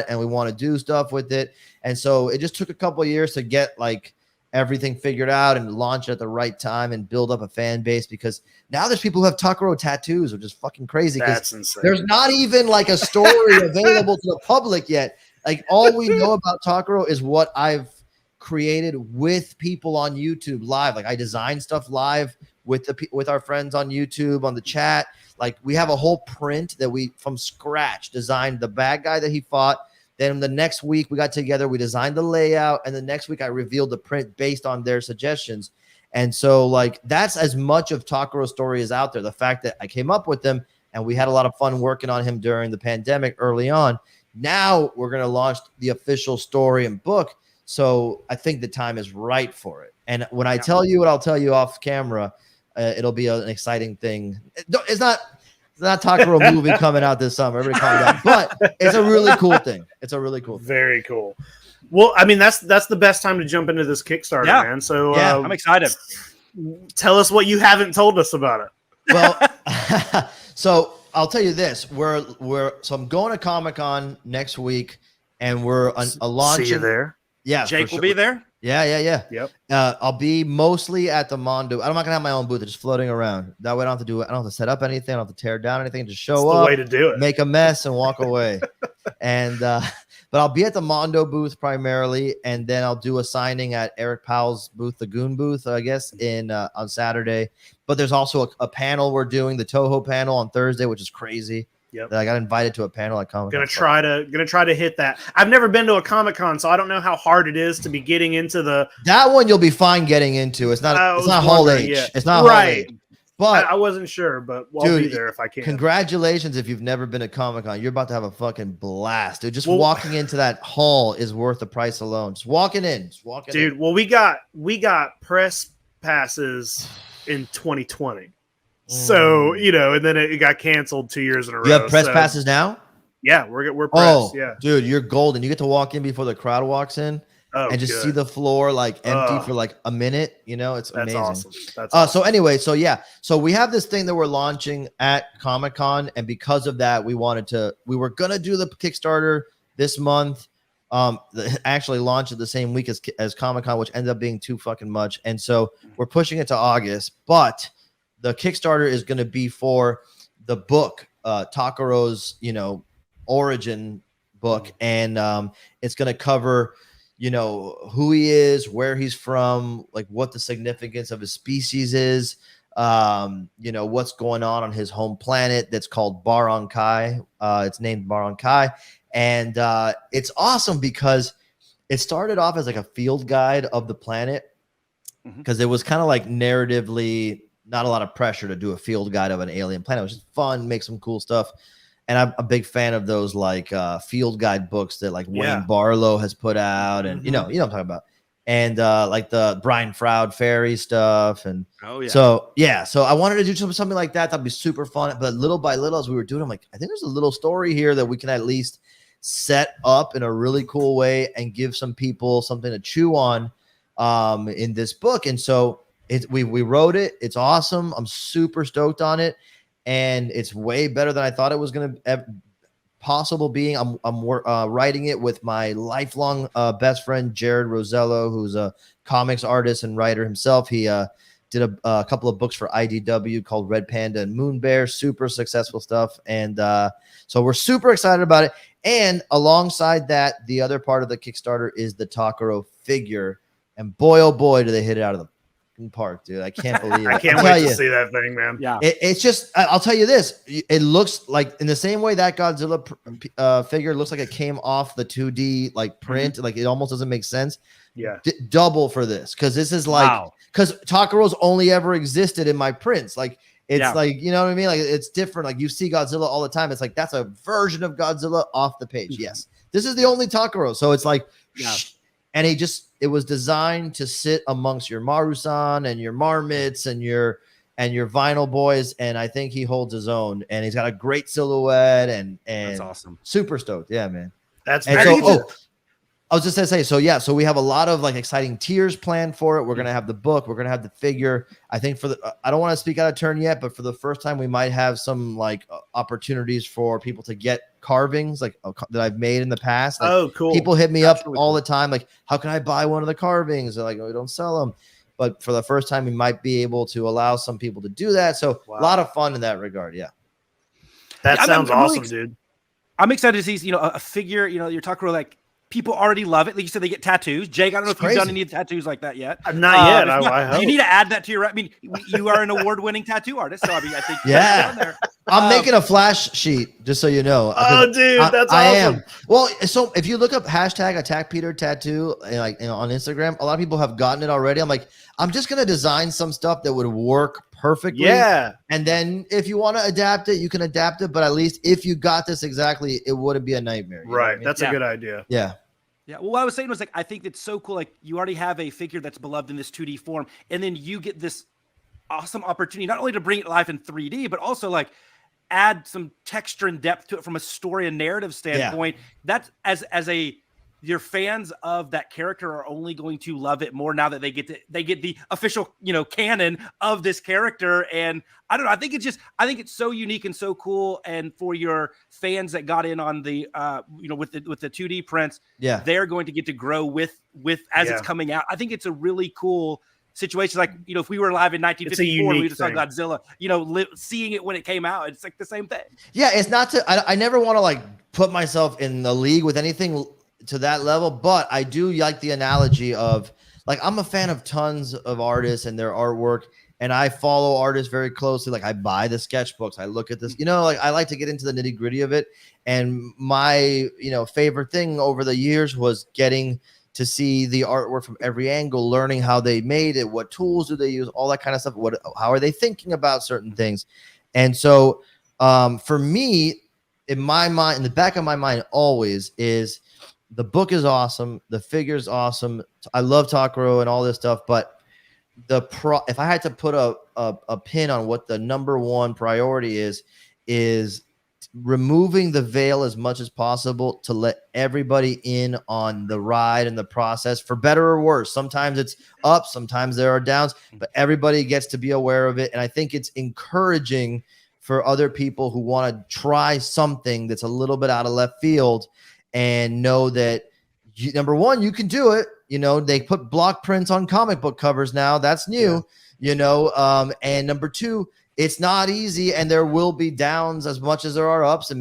and we want to do stuff with it. And so it just took a couple of years to get like everything figured out and launch at the right time and build up a fan base, because now there's people who have Takaro tattoos, which is fucking crazy. That's insane. There's not even like a story available to the public yet. Like all we know about Takaro is what I've created with people on YouTube live. Like I design stuff live with our friends on YouTube, on the chat. Like we have a whole print that we from scratch designed the bad guy that he fought. Then the next week we got together, we designed the layout, and the next week I revealed the print based on their suggestions. And so like that's as much of Takaro's story as out there. The fact that I came up with them and we had a lot of fun working on him during the pandemic early on. Now we're going to launch the official story and book. So I think the time is right for it. And when I tell you what I'll tell you off camera, it'll be an exciting thing. It's not Takaro movie coming out this summer. Everybody calm down. But it's a really cool thing. It's a really cool thing. Very cool. Well, I mean, that's the best time to jump into this Kickstarter, man. So I'm excited. Tell us what you haven't told us about it. Well, so I'll tell you this. So I'm going to Comic-Con next week, and we're launching. See you there. Yeah, Jake will be there. Yeah. Yep. I'll be mostly at the Mondo. I'm not gonna have my own booth. It's just floating around. That way I don't have to do it. I don't have to set up anything. I don't have to tear down anything. Just show up, the way to do it. Make a mess, and walk away. And but I'll be at the Mondo booth primarily, and then I'll do a signing at Eric Powell's booth, the Goon booth, I guess, on Saturday. But there's also a panel we're doing, the Toho panel on Thursday, which is crazy. Yep. I got invited to a panel at Comic-Con. Gonna try to hit that. I've never been to a Comic-Con, so I don't know how hard it is to be getting into that one. You'll be fine getting into. It's not Hall H. Yeah. It's not right. Hall H. But I wasn't sure, but I'll be there if I can. Congratulations if you've never been to Comic-Con. You're about to have a fucking blast, dude. Just walking into that hall is worth the price alone. Just walking in. Dude, well, we got press passes in 2020. So, and then it got canceled 2 years in a row. You have press passes now? Yeah, we're pressed. Yeah. Dude, you're golden. You get to walk in before the crowd walks in and just see the floor like empty for like a minute. It's amazing. Awesome. That's awesome. So anyway, so we have this thing that we're launching at Comic-Con, and because of that, we were gonna do the Kickstarter this month. Actually launched it the same week as Comic-Con, which ended up being too fucking much, and so we're pushing it to August, but the Kickstarter is going to be for the book, Takaro's, origin book. And it's going to cover, who he is, where he's from, like what the significance of his species is, what's going on his home planet that's called Baron Kai. It's named Baron Kai. And it's awesome because it started off as like a field guide of the planet, because it was kind of like narratively not a lot of pressure to do a field guide of an alien planet. It was just fun, make some cool stuff. And I'm a big fan of those like field guide books that like Wayne Barlow has put out, and you know what I'm talking about. And like the Brian Froud fairy stuff. And so I wanted to do something like that. That'd be super fun. But little by little, as we were doing, I'm like, I think there's a little story here that we can at least set up in a really cool way and give some people something to chew on in this book. And so we wrote it. It's awesome. I'm super stoked on it, and it's way better than I thought it was going to possible being. I'm writing it with my lifelong best friend Jared Rosello, who's a comics artist and writer himself. He did a couple of books for IDW called Red Panda and Moon Bear, super successful stuff. And so we're super excited about it. And alongside that, the other part of the Kickstarter is the Takaro figure. And boy, oh boy, do they hit it out of the park, dude. I can't believe it. I can't wait to see that thing, man. Yeah. It's just, I'll tell you this. It looks like, in the same way that Godzilla figure looks like it came off the 2D like print, like it almost doesn't make sense. Yeah. Double for this, because this is like, because Takaro's only ever existed in my prints. Like, it's like, you know what I mean? Like, it's different. Like, you see Godzilla all the time. It's like, that's a version of Godzilla off the page. Yes. This is the only Takaro. So it's like, and it was designed to sit amongst your Marusan and your Marmots and your vinyl boys. And I think he holds his own, and he's got a great silhouette, and that's awesome. Super stoked. Yeah, man. That's I was just gonna say, so we have a lot of like exciting tiers planned for it. We're gonna have the book, we're gonna have the figure. I think I don't want to speak out of turn yet, but for the first time, we might have some like opportunities for people to get carvings like that I've made in the past. Like, cool. People hit me up all the time, like, how can I buy one of the carvings? They're like, oh, we don't sell them. But for the first time, we might be able to allow some people to do that. So a lot of fun in that regard. Yeah. That sounds awesome, dude. I'm excited to see, a figure, you're talking like, people already love it. Like you said, they get tattoos. Jake, I don't know if you've done any tattoos like that yet. Not yet. I hope. You need to add that to your. I mean, you are an award-winning tattoo artist, so I mean, I think yeah. I'm making a flash sheet, just so you know. Oh, dude, that's awesome. I am. Well, so if you look up hashtag Attack Peter Tattoo, like on Instagram, a lot of people have gotten it already. I'm like, I'm just gonna design some stuff that would work perfectly. Yeah. And then if you want to adapt it, you can adapt it. But at least if you got this exactly, it wouldn't be a nightmare. Right. I mean? That's a good idea. Yeah. Yeah. Well, what I was saying was like, I think it's so cool. Like, you already have a figure that's beloved in this 2D form, and then you get this awesome opportunity not only to bring it to life in 3D, but also like add some texture and depth to it from a story and narrative standpoint. Yeah. That's your fans of that character are only going to love it more now that they get the official, canon of this character. And I don't know, I think it's so unique and so cool. And for your fans that got in on the, with the 2D prints, they're going to get to grow with it's coming out. I think it's a really cool situation. Like, if we were live in 1954 and we just saw Godzilla, seeing it when it came out, it's like the same thing. Yeah. It's not I never want to like put myself in the league with anything to that level, but I do like the analogy of like, I'm a fan of tons of artists and their artwork, and I follow artists very closely. Like, I buy the sketchbooks, I look at this, like, I like to get into the nitty gritty of it. And my, favorite thing over the years was getting to see the artwork from every angle, learning how they made it, what tools do they use, all that kind of stuff. How are they thinking about certain things? And so for me, in my mind, in the back of my mind always is, the book is awesome. The figure is awesome. I love Takaro and all this stuff, but if I had to put a pin on what the number one priority is removing the veil as much as possible to let everybody in on the ride and the process, for better or worse. Sometimes it's up, sometimes there are downs, but everybody gets to be aware of it. And I think it's encouraging for other people who want to try something that's a little bit out of left field, and know that number one, you can do it. They put block prints on comic book covers now. That's new, and number two, it's not easy, and there will be downs as much as there are ups,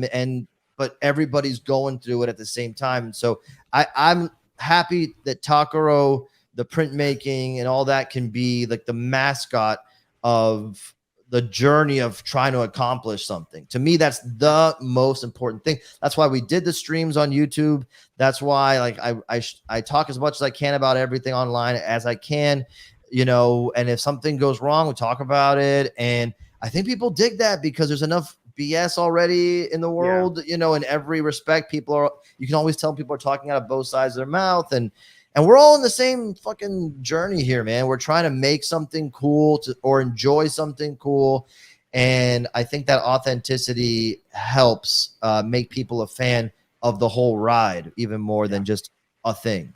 but everybody's going through it at the same time. So I'm happy that Takaro, the printmaking and all that, can be like the mascot of the journey of trying to accomplish something. To me, that's the most important thing. That's why we did the streams on YouTube. That's why, like, I talk as much as I can about everything online as I can, and if something goes wrong, we talk about it. And I think people dig that, because there's enough BS already in the world, in every respect. You can always tell people are talking out of both sides of their mouth, and we're all in the same fucking journey here, man. We're trying to make something cool or enjoy something cool. And I think that authenticity helps make people a fan of the whole ride, even more than just a thing.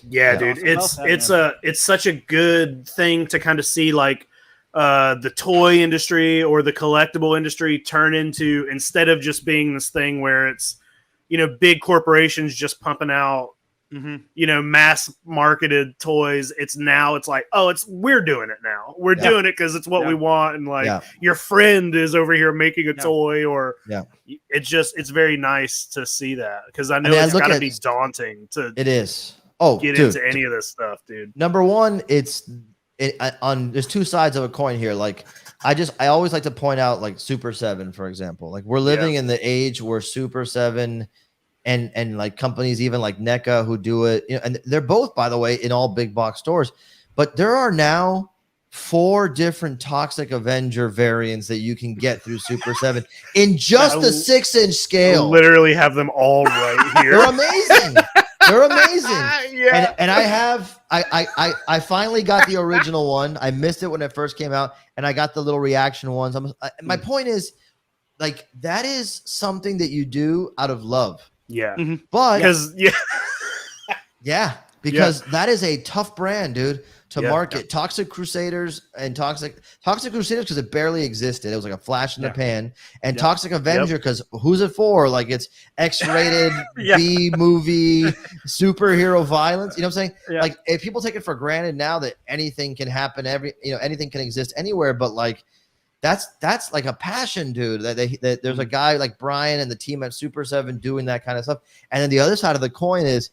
Yeah, Yeah. dude, Awesome. Well said, it's such a good thing to kind of see like the toy industry or the collectible industry turn into, instead of just being this thing where it's, you know, big corporations just pumping out, you know, mass marketed toys. It's like, oh, we're doing it now. We're doing it because it's what we want, and like your friend is over here making a toy, or it's very nice to see that, because I know it's got to be daunting to it is get into any of this stuff, dude. Number one, there's two sides of a coin here. Like I always like to point out, like Super 7, for example. Like we're living in the age where Super 7 and like companies even like NECA who do it, you know, and they're both, by the way, in all big box stores. But there are now 4 different Toxic Avenger variants that you can get through Super 7 in just the 6-inch scale. I literally have them all right here. They're amazing. They're amazing. And I finally got the original one. I missed it when it first came out, and I got the little reaction ones. My point is, like, that is something that you do out of love. Yeah. But because that is a tough brand, dude, to market. Toxic Crusaders and Toxic Crusaders, because it barely existed. It was like a flash in the pan. And Toxic Avenger, because who's it for? Like, it's X-rated B movie superhero violence. You know what I'm saying? Like, if people take it for granted now that anything can happen, anything can exist anywhere, but like, that's like a passion, dude. That there's a guy like Brian and the team at Super 7 doing that kind of stuff. And then the other side of the coin is,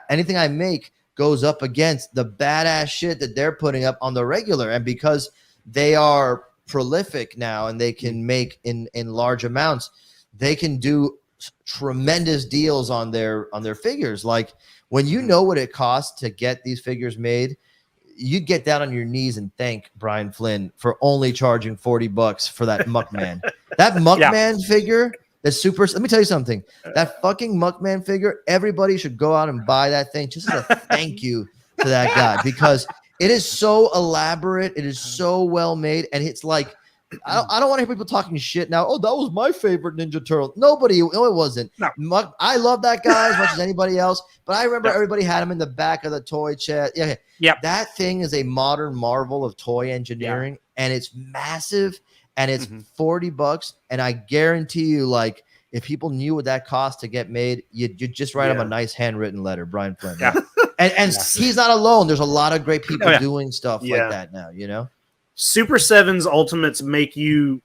anything I make goes up against the badass shit that they're putting up on the regular. And because they are prolific now and they can make in large amounts, they can do tremendous deals on their figures. Like, when you know what it costs to get these figures made, you'd get down on your knees and thank Brian Flynn for only charging $40 for that Muckman. That Muckman figure, the super. Let me tell you something. That fucking Muckman figure, everybody should go out and buy that thing just as a thank you to that guy, because it is so elaborate. It is so well made, and it's like, I don't want to hear people talking shit now. Oh, that was my favorite Ninja Turtle. Nobody, no, it wasn't. No. I love that guy as much as anybody else, but I remember everybody had him in the back of the toy chest. That thing is a modern marvel of toy engineering, and it's massive, and it's $40. And I guarantee you, like, if people knew what that cost to get made, you'd just write him a nice handwritten letter, Brian Flynn. And he's not alone. There's a lot of great people doing stuff like that now, you know? Super 7's Ultimates make you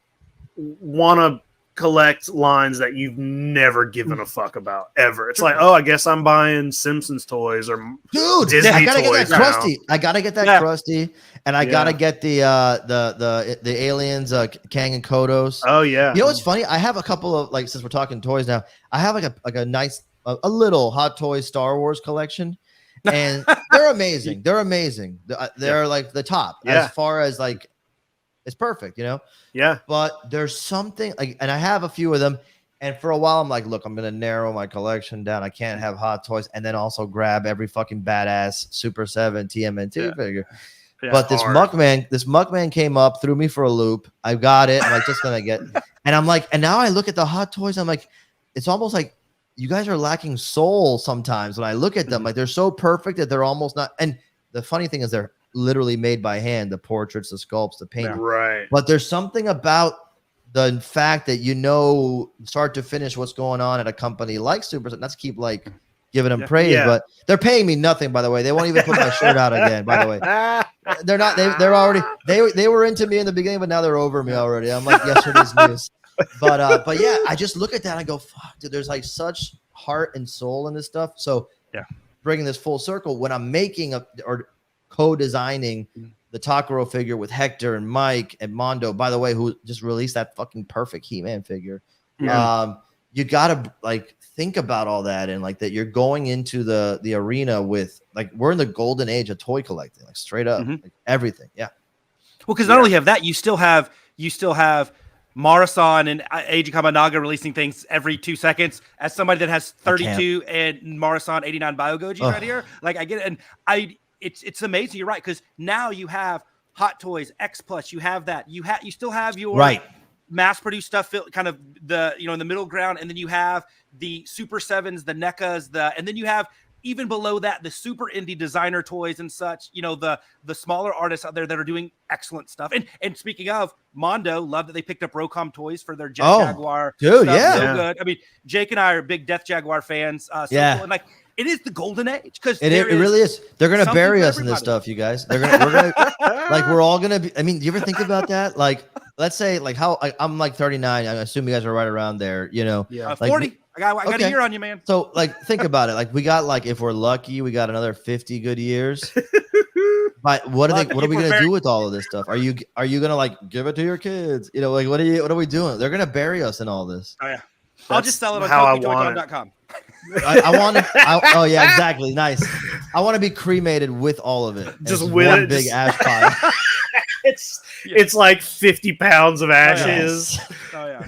want to collect lines that you've never given a fuck about ever. It's like, oh, I guess I'm buying Simpsons toys or Disney I gotta toys get that Krusty. I gotta get that Krusty, and I gotta get the aliens, Kang and Kodos. Oh yeah. You know what's funny? I have a couple of, like, since we're talking toys now, I have like a nice a little Hot Toys Star Wars collection. And they're amazing. They're amazing. They're like the top as far as, like, it's perfect, you know? Yeah. But there's something like, and I have a few of them. And for a while, I'm like, look, I'm going to narrow my collection down. I can't have Hot Toys and then also grab every fucking badass Super 7 TMNT figure. Yeah, but this Muckman came up, threw me for a loop. I got it. I'm like, just going to get, and I'm like, and now I look at the Hot Toys. I'm like, it's almost like, you guys are lacking soul sometimes when I look at them. Like, they're so perfect that they're almost not. And the funny thing is, they're literally made by hand, the portraits, the sculpts, the paint. Right. But there's something about the fact that, you know, start to finish what's going on at a company like Super. Not to keep, like, giving them praise, but they're paying me nothing, by the way. They won't even put my shirt out again, by the way. They're not. They're already. They were into me in the beginning, but now they're over me already. I'm like yesterday's news. But yeah, I just look at that and I go, fuck, dude, there's like such heart and soul in this stuff. So bringing this full circle, when I'm making or co-designing the Takaro figure with Hector and Mike and Mondo, by the way, who just released that fucking perfect He-Man figure. You gotta, like, think about all that, and like that you're going into the arena with, like, we're in the golden age of toy collecting, like, straight up, like, everything. Yeah. Well, because not only have that, you still have Marasan and Eiji Kamanaga releasing things every 2 seconds. As somebody that has 32 and Marasan 89 Biogojis right here, like, I get it, and it's amazing. You're right, because now you have Hot Toys X-Plus. You have that. You still have your mass-produced stuff, kind of the, you know, in the middle ground, and then you have the Super 7s, the NECAs, and then you have even below that, the super indie designer toys and such, you know, the smaller artists out there that are doing excellent stuff. And speaking of Mondo, love that they picked up Rocom toys for their Jet Jaguar. Dude, stuff. yeah. So good. I mean, Jake and I are big Death Jaguar fans. So cool. And like, it is the golden age because it really is. They're gonna bury us in this stuff, you guys. We're gonna like we're all gonna be. I mean, do you ever think about that? Like, let's say like how I'm like 39. I assume you guys are right around there. You know, Yeah, 40. I got a year on you, man. So like, think about it. Like, we got like, if we're lucky, we got another 50 good years. But what are we gonna do with all of this stuff? Are you gonna like give it to your kids? You know, like what are we doing? They're gonna bury us in all this. Oh yeah, I'll just sell it on HowIWantIt. I want to. Oh yeah, exactly. Nice. I want to be cremated with all of it. Just with with one it, big just- ash pile. It's like 50 pounds of ashes. Oh yeah.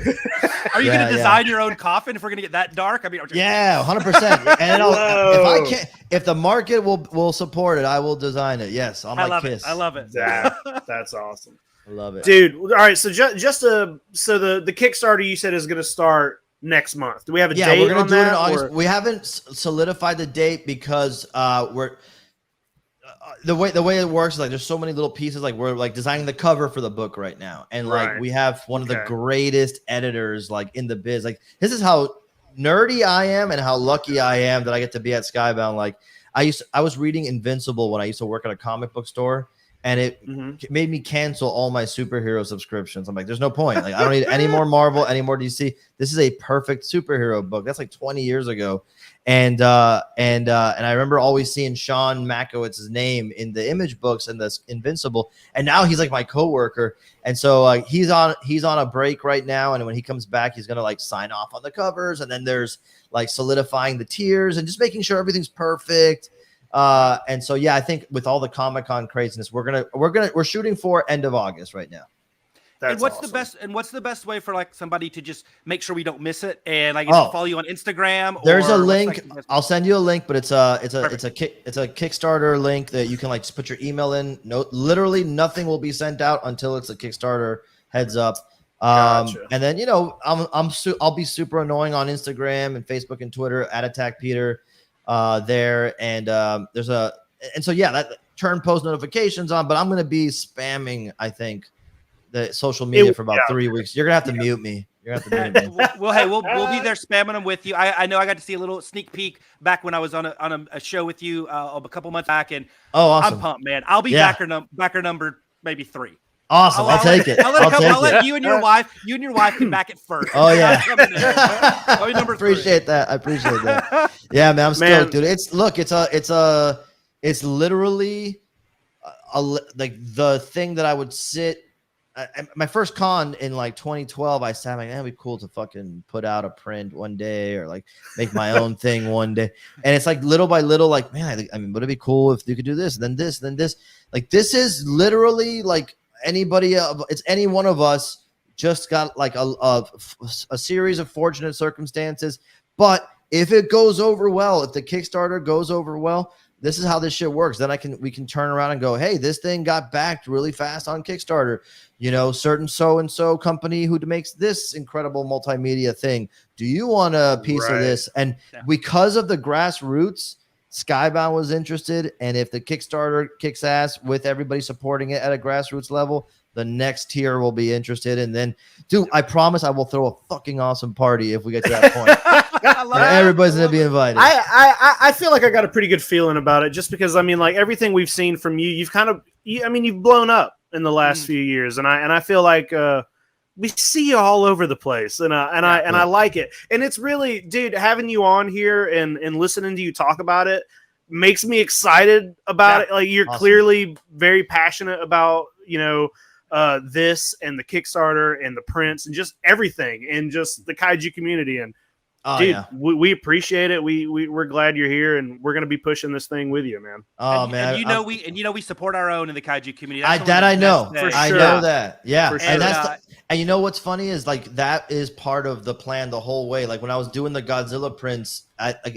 Are you gonna design your own coffin if we're gonna get that dark? I mean, Yeah, 100%. And if the market will support it, I will design it. Yes, on my Kiss. I love it. That's awesome. I love it, dude. All right, so the Kickstarter you said is going to start next month. Do we have a date? We're gonna on do it in that, August. or? We haven't solidified the date because we're the way it works is like there's so many little pieces. Like we're like designing the cover for the book right now, and like we have one of the greatest editors like in the biz. Like, this is how nerdy I am and how lucky I am that I get to be at Skybound. Like, I was reading Invincible when I used to work at a comic book store, and it made me cancel all my superhero subscriptions. I'm like, there's no point. Like, I don't need any more Marvel, any more DC. This is a perfect superhero book. That's like 20 years ago. And I remember always seeing Sean Makowitz's name in the Image books and the Invincible. And now he's like my coworker. And so he's on a break right now. And when he comes back, he's going to like sign off on the covers. And then there's like solidifying the tiers and just making sure everything's perfect. And so, yeah, I think with all the Comic-Con craziness, we're shooting for end of August right now. And what's the best way for like somebody to just make sure we don't miss it and like follow you on Instagram? There's a link. I'll send you a link, but it's a Kickstarter link that you can like just put your email in. No, literally nothing will be sent out until it's a Kickstarter heads up. Gotcha. And then, you know, I'll be super annoying on Instagram and Facebook and Twitter at Attack Peter there. And so yeah, that turn post notifications on, but I'm going to be spamming, I think, the social media for about 3 weeks. You're gonna have to mute me. You're gonna have to mute me. Well, hey, we'll be there spamming them with you. I know I got to see a little sneak peek back when I was on a show with you a couple months back, and awesome. I'm pumped, man. I'll be backer number maybe 3. Awesome. I'll take it. I'll let you and your wife can back it first. Oh yeah. Number 3. Appreciate that. I appreciate that. Yeah, man. I'm stoked, dude. It's literally like the thing that I would sit. My first con in like 2012, I said, like, it'd be cool to fucking put out a print one day or like make my own thing one day. And it's like little by little, like, man, I mean, would it be cool if you could do this, then this, then this? Like, this is literally like it's any one of us just got like a series of fortunate circumstances. But if it goes over well, if the Kickstarter goes over well, this is how this shit works. Then we can turn around and go, hey, this thing got backed really fast on Kickstarter. You know, certain so-and-so company who makes this incredible multimedia thing. Do you want a piece of this? And because of the grassroots, Skybound was interested. And if the Kickstarter kicks ass with everybody supporting it at a grassroots level, the next tier will be interested. And then, dude, I promise I will throw a fucking awesome party if we get to that point. Everybody's going to be invited. I feel like I got a pretty good feeling about it just because, I mean, like everything we've seen from you, you've blown up in the last few years. And I feel like we see you all over the place and I like it. And it's really, dude, having you on here and listening to you talk about it makes me excited about it. Like you're clearly very passionate about, you know, this and the Kickstarter and the prints and just everything and just the Kaiju community. And we appreciate it. We're glad you're here and we're going to be pushing this thing with you, man. Man. And we support our own in the Kaiju community. I know. For sure. I know that. Yeah. For sure. And you know what's funny is like that is part of the plan the whole way. Like when I was doing the Godzilla prints,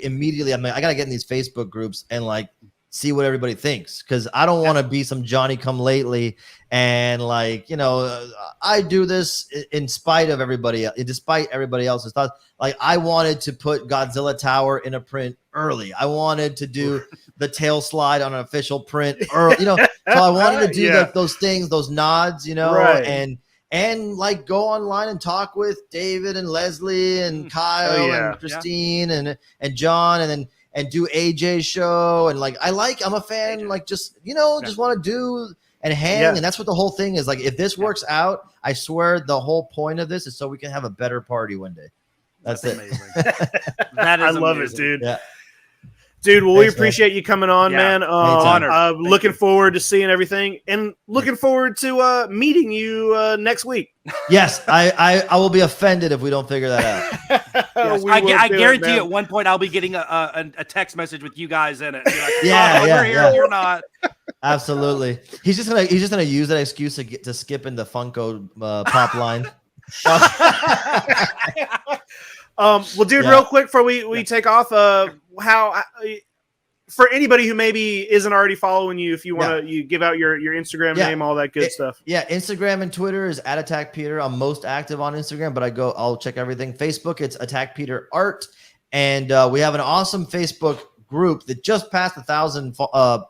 immediately I'm like, I got to get in these Facebook groups and like see what everybody thinks, because I don't want to be some Johnny come lately and like, I do this in spite of everybody, despite everybody else's thoughts. Like I wanted to put Godzilla Tower in a print early. I wanted to do the tail slide on an official print early, so I wanted to do like those things, those nods, right. And like go online and talk with David and Leslie and Kyle and Christine and John, and do AJ's show. And like, I'm a fan, AJ. Like just, just want to do and hang. And that's what the whole thing is. Like, if this works out, I swear the whole point of this is so we can have a better party one day. That's it. Amazing. That is I love amazing. it, dude. Yeah. Dude, well, we appreciate you coming on, man. Honored. Looking forward to seeing everything, and looking forward to meeting you next week. Yes, I will be offended if we don't figure that out. Yes, I guarantee you at one point I'll be getting a text message with you guys in it. Be like, we're here, you're not. Absolutely. He's just gonna use that excuse to skip in the Funko pop line. Well, dude, real quick before we take off, how for anybody who maybe isn't already following you, if you want to, you give out your Instagram name, all that good stuff. Yeah, Instagram and Twitter is @AttackPeter. I'm most active on Instagram, but I'll check everything. Facebook, it's Attack Peter Art, and we have an awesome Facebook group that just passed 1,000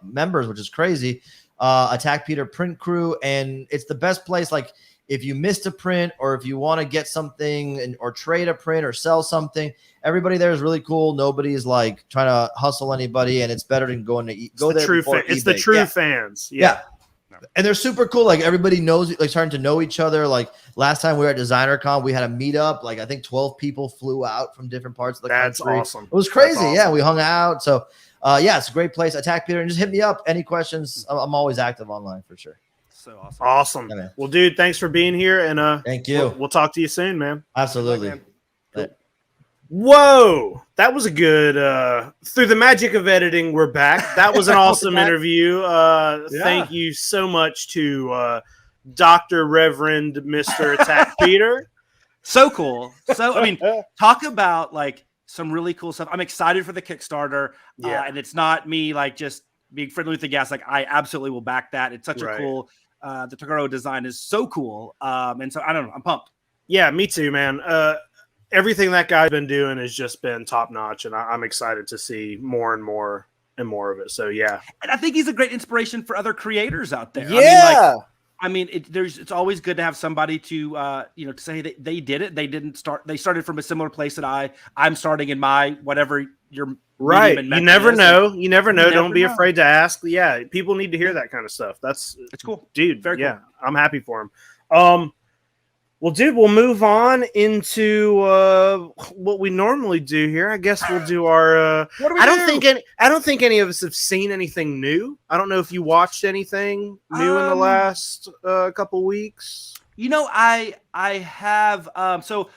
members, which is crazy. Attack Peter Print Crew, and it's the best place. Like, if you missed a print, or if you want to get something or trade a print or sell something, everybody there is really cool. Nobody's like trying to hustle anybody, and it's better than going to go there. It's the true fans. Yeah. And they're super cool. Like, everybody knows, like, starting to know each other. Like, last time we were at Designer Con, we had a meetup. Like, I think 12 people flew out from different parts of the country. That's awesome. It was crazy. Awesome. Yeah, we hung out. So, it's a great place. Attack Peter, and just hit me up. Any questions? I'm always active online for sure. So awesome. Yeah, well, dude, thanks for being here, and thank you. We'll talk to you soon, man. Absolutely. Cool. Whoa, that was a good. Through the magic of editing, we're back. That was an awesome interview. Thank you so much to Dr. Reverend Mr. Attack Peter. So cool. So, I mean, talk about like some really cool stuff. I'm excited for the Kickstarter, and it's not me like just being friendly with the guests. Like, I absolutely will back that. It's such a cool. The takaro design is so cool, and so I don't know. I'm pumped. Yeah, me too, man. Everything that guy's been doing has just been top notch, and I'm excited to see more and more of it. So yeah, and I think he's a great inspiration for other creators out there. Yeah, I mean, it's always good to have somebody to to say that they did it. They started from a similar place that I'm starting in my whatever your right. You never know. You never know. Don't be afraid to ask. Yeah, people need to hear that kind of stuff. It's cool, dude. Very cool. I'm happy for him. Well, dude, we'll move on into what we normally do here. I guess we'll do our. I don't think any of us have seen anything new. I don't know if you watched anything new in the last couple weeks. I have. So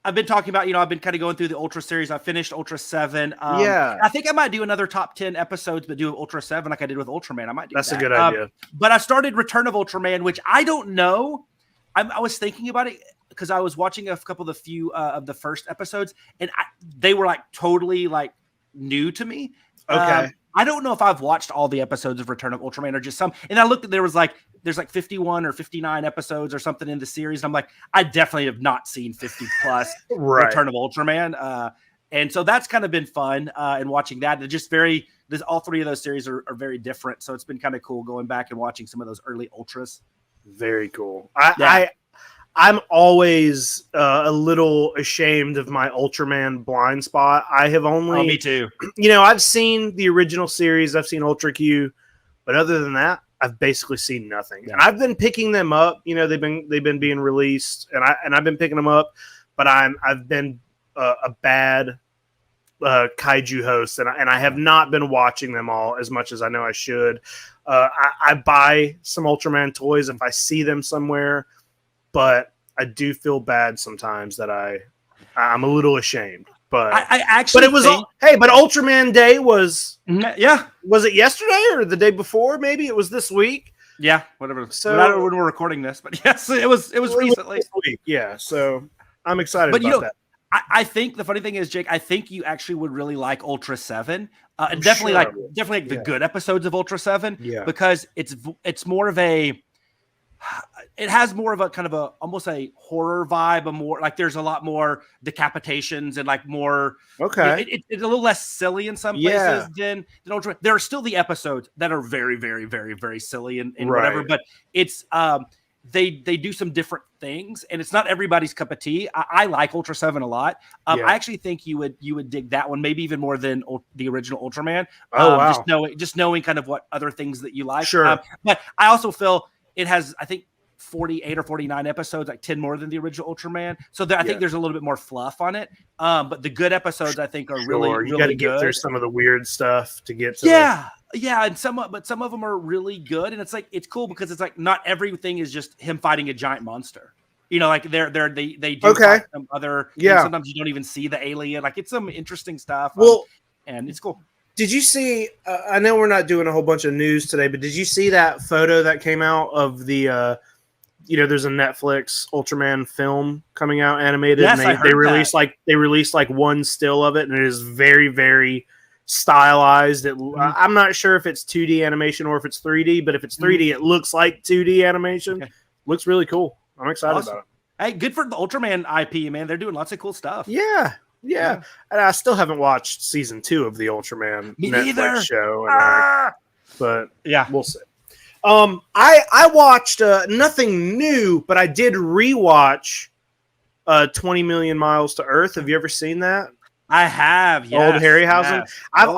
I've been talking about. I've been kind of going through the Ultra series. I finished Ultra 7. I think I might do another top 10 episodes, but do Ultra 7 like I did with Ultraman. I might do. That's a good idea. But I started Return of Ultraman, which I don't know. I was thinking about it because I was watching a couple of the first episodes, and they were like totally like new to me. Okay. I don't know if I've watched all the episodes of Return of Ultraman or just some. And I looked at there's like 51 or 59 episodes or something in the series. And I'm like, I definitely have not seen 50 plus Return of Ultraman. And so that's kind of been fun and watching that. And just all three of those series are very different. So it's been kind of cool going back and watching some of those early Ultras. Very cool. I'm always a little ashamed of my Ultraman blind spot. I have only, me too. I've seen the original series. I've seen Ultra Q, but other than that, I've basically seen nothing. Yeah. And I've been picking them up. They've been being released, and I've been picking them up. But I've been a bad kaiju host, and I have not been watching them all as much as I know I should. I buy some Ultraman toys if I see them somewhere, but I do feel bad sometimes that I'm a little ashamed. But I actually, but Ultraman Day was Was it yesterday or the day before? Maybe it was this week. Yeah, whatever. So I don't know when we're recording this, but yes, it was recently. This week. Yeah, so I'm excited about that. I think the funny thing is, Jake, I think you actually would really like Ultra 7. And Sure. definitely like the good episodes of Ultra 7. Yeah. Because it's more of it has more of a kind of a almost a horror vibe, a more like there's a lot more decapitations and like more it's a little less silly in some places than Ultra. There are still the episodes that are very, very, very, very silly and whatever, but it's they do some different things, and it's not everybody's cup of tea. I like Ultra 7 a lot. I actually think you would dig that one, maybe even more than the original Ultraman. Wow. Just knowing kind of what other things that you like. Sure. But I also feel it has, I think, 48 or 49 episodes, like 10 more than the original Ultraman. So I think there's a little bit more fluff on it. But the good episodes, I think, are really, really you got to good. get through some of the weird stuff to get to. Yeah, and some of them are really good, and it's cool because it's like not everything is just him fighting a giant monster. You know, like they do fight some other. Sometimes you don't even see the alien. Like it's some interesting stuff. And it's cool. Did you see? I know we're not doing a whole bunch of news today, but did you see that photo that came out of the? There's a Netflix Ultraman film coming out, animated. Yes, and they released like one still of it, and it is very, very stylized. I'm not sure if it's 2D animation or if it's 3D, but if it's 3D, it looks like 2D animation. Okay. Looks really cool. I'm excited about it. Hey, good for the Ultraman IP, man. They're doing lots of cool stuff. Yeah. And I still haven't watched season 2 of the Ultraman Netflix show. But yeah, we'll see. I watched nothing new, but I did rewatch 20 Million Miles to Earth. Have you ever seen that? I have. Yes, Old Harryhausen. Yes. I've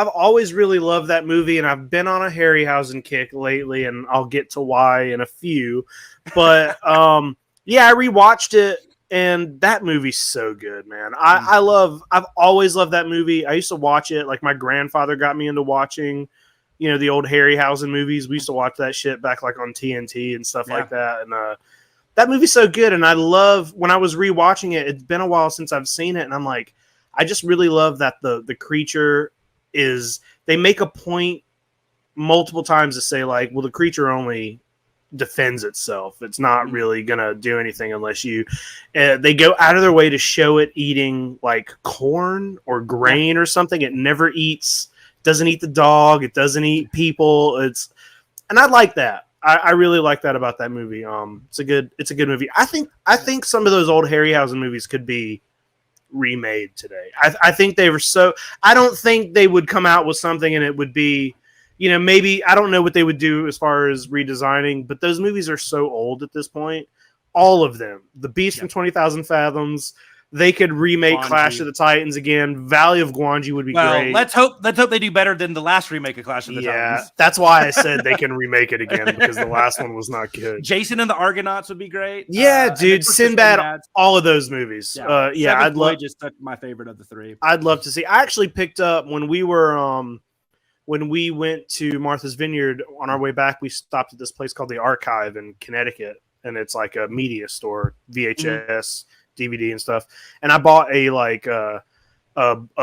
always really loved that movie, and I've been on a Harryhausen kick lately, and I'll get to why in a few. But I rewatched it, and that movie's so good, man. I've always loved that movie. I used to watch it. Like my grandfather got me into watching, the old Harryhausen movies. We used to watch that shit back like on TNT and stuff like that. And that movie's so good. And I love when I was rewatching it. It's been a while since I've seen it, and I'm like, I just really love that the creature is. They make a point multiple times to say like, well, the creature only defends itself. It's not really gonna do anything unless you. They go out of their way to show it eating like corn or grain or something. It never eats. Doesn't eat the dog. It doesn't eat people. And I like that. I really like that about that movie. It's a good movie. I think some of those old Harryhausen movies could be remade today. I think they were so. I don't think they would come out with something and it would be, maybe I don't know what they would do as far as redesigning. But those movies are so old at this point. All of them. The Beast from 20,000 Fathoms. They could remake Gwangi. Clash of the Titans again. Valley of Gwangi would be great. Let's hope they do better than the last remake of Clash of the Titans. Yeah, that's why I said they can remake it again, because the last one was not good. Jason and the Argonauts would be great. Yeah, dude, Sinbad, all of those movies. I'd love. Just my favorite of the three. I'd love to see. I actually picked up when we went to Martha's Vineyard on our way back. We stopped at this place called the Archive in Connecticut, and it's like a media store, VHS. DVD and stuff, and I bought a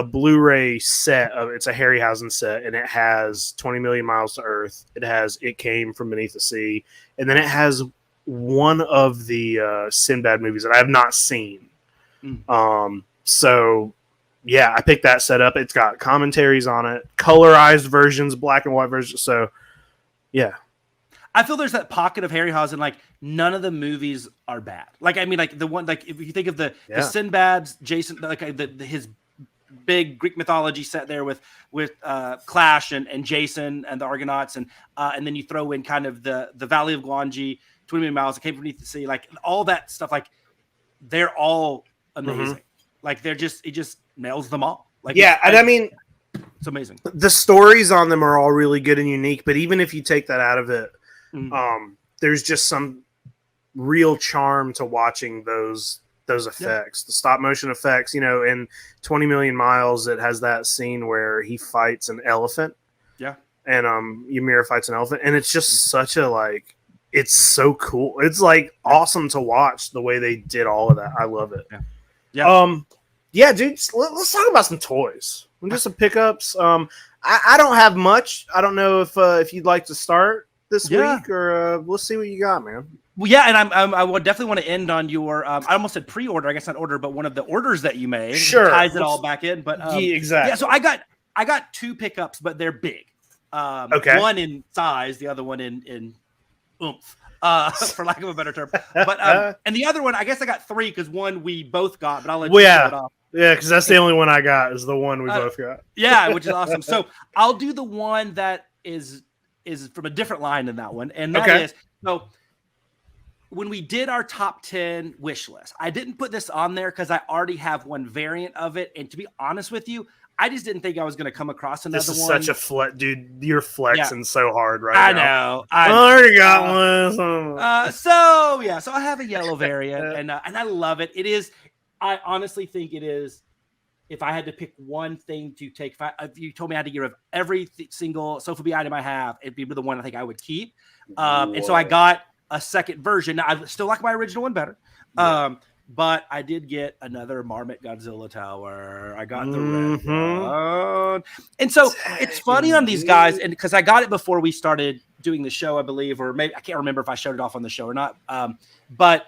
Blu-ray set of it's a Harryhausen set, and it has 20 Million Miles to Earth. It has It Came from Beneath the Sea, and then it has one of the Sinbad movies that I have not seen. So yeah, I picked that set up. It's got commentaries on it, colorized versions, black and white versions. So yeah. I feel there's that pocket of Harryhausen, like none of the movies are bad. Like, I mean, like the one, like if you think of the Sinbad's, Jason, like his big Greek mythology set there with Clash and Jason and the Argonauts, and then you throw in kind of the Valley of Gwangi, 20 Million Miles, It Came from Beneath the Sea, like all that stuff. Like they're all amazing. Like it just nails them all. Like and I mean, it's amazing. The stories on them are all really good and unique. But even if you take that out of it. There's just some real charm to watching those effects, the stop motion effects. In 20 Million Miles, it has that scene where he fights an elephant. Yeah, and Ymir fights an elephant, and it's just such a it's so cool. It's like awesome to watch the way they did all of that. I love it. Yeah, dude. Let's talk about some toys. Just some pickups. I don't have much. I don't know if you'd like to start this week, or let's see what you got, man. Well, yeah, and I would definitely want to end on your. I almost said pre-order. I guess not order, but one of the orders that you made. Sure, ties it all back in. But yeah, exactly. Yeah, so I got 2 pickups, but they're big. Okay. One in size, the other one in oomph, for lack of a better term. But and the other one, I guess I got 3 because one we both got. But I'll let you show it off. Yeah, because that's the only one I got is the one we both got. Yeah, which is awesome. So I'll do the one that is from a different line than that one, and that is so. When we did our top 10 wish list, I didn't put this on there because I already have one variant of it. And to be honest with you, I just didn't think I was going to come across another one. This is such a flex, dude. You're flexing so hard right now. Know. I already got one. So I have a yellow variant, and I love it. It is. I honestly think it is. If I had to pick one thing to take, if you told me I had to get rid of every single sofubi item I have, it'd be the one I think I would keep. And so I got a second version. Now, I still like my original one better. But I did get another Marmot Godzilla tower. I got the red one. And so it's funny on these guys, and because I got it before we started doing the show, I believe, or maybe I can't remember if I showed it off on the show or not. But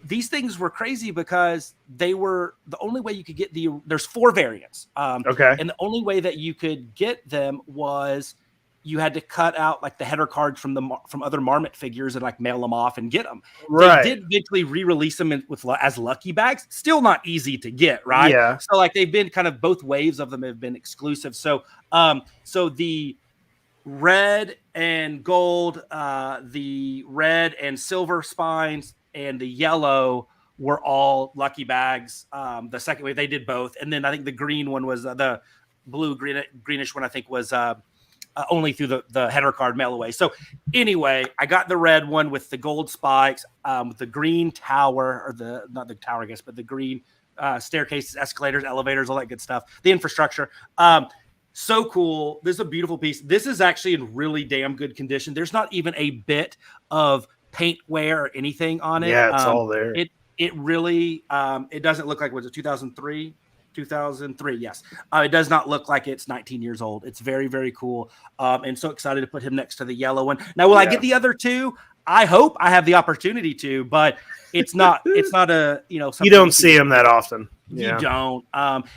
these things were crazy because they were the only way you could get there's 4 variants. And the only way that you could get them was you had to cut out like the header cards from other Marmot figures and like mail them off and get them. Right. They did eventually re-release them as lucky bags. Still not easy to get, right? Yeah. So like they've been kind of both waves of them have been exclusive. So so the red and gold, the red and silver spines, and the yellow were all lucky bags. The second wave they did both, and then I think the green one was the blue greenish one. I think was. Only through the header card mail away. So anyway, I got the red one with the gold spikes, with the green tower, or not the tower, I guess, but the green staircases, escalators, elevators, all that good stuff. The infrastructure. So cool. This is a beautiful piece. This is actually in really damn good condition. There's not even a bit of paint wear or anything on it. Yeah, it's all there. It really, it doesn't look like, was it 2003? 2003, yes. It does not look like it's 19 years old. It's very, very cool. And so excited to put him next to the yellow one. Now, will I get the other 2? I hope I have the opportunity to, but it's not a, you don't see him that often. You don't.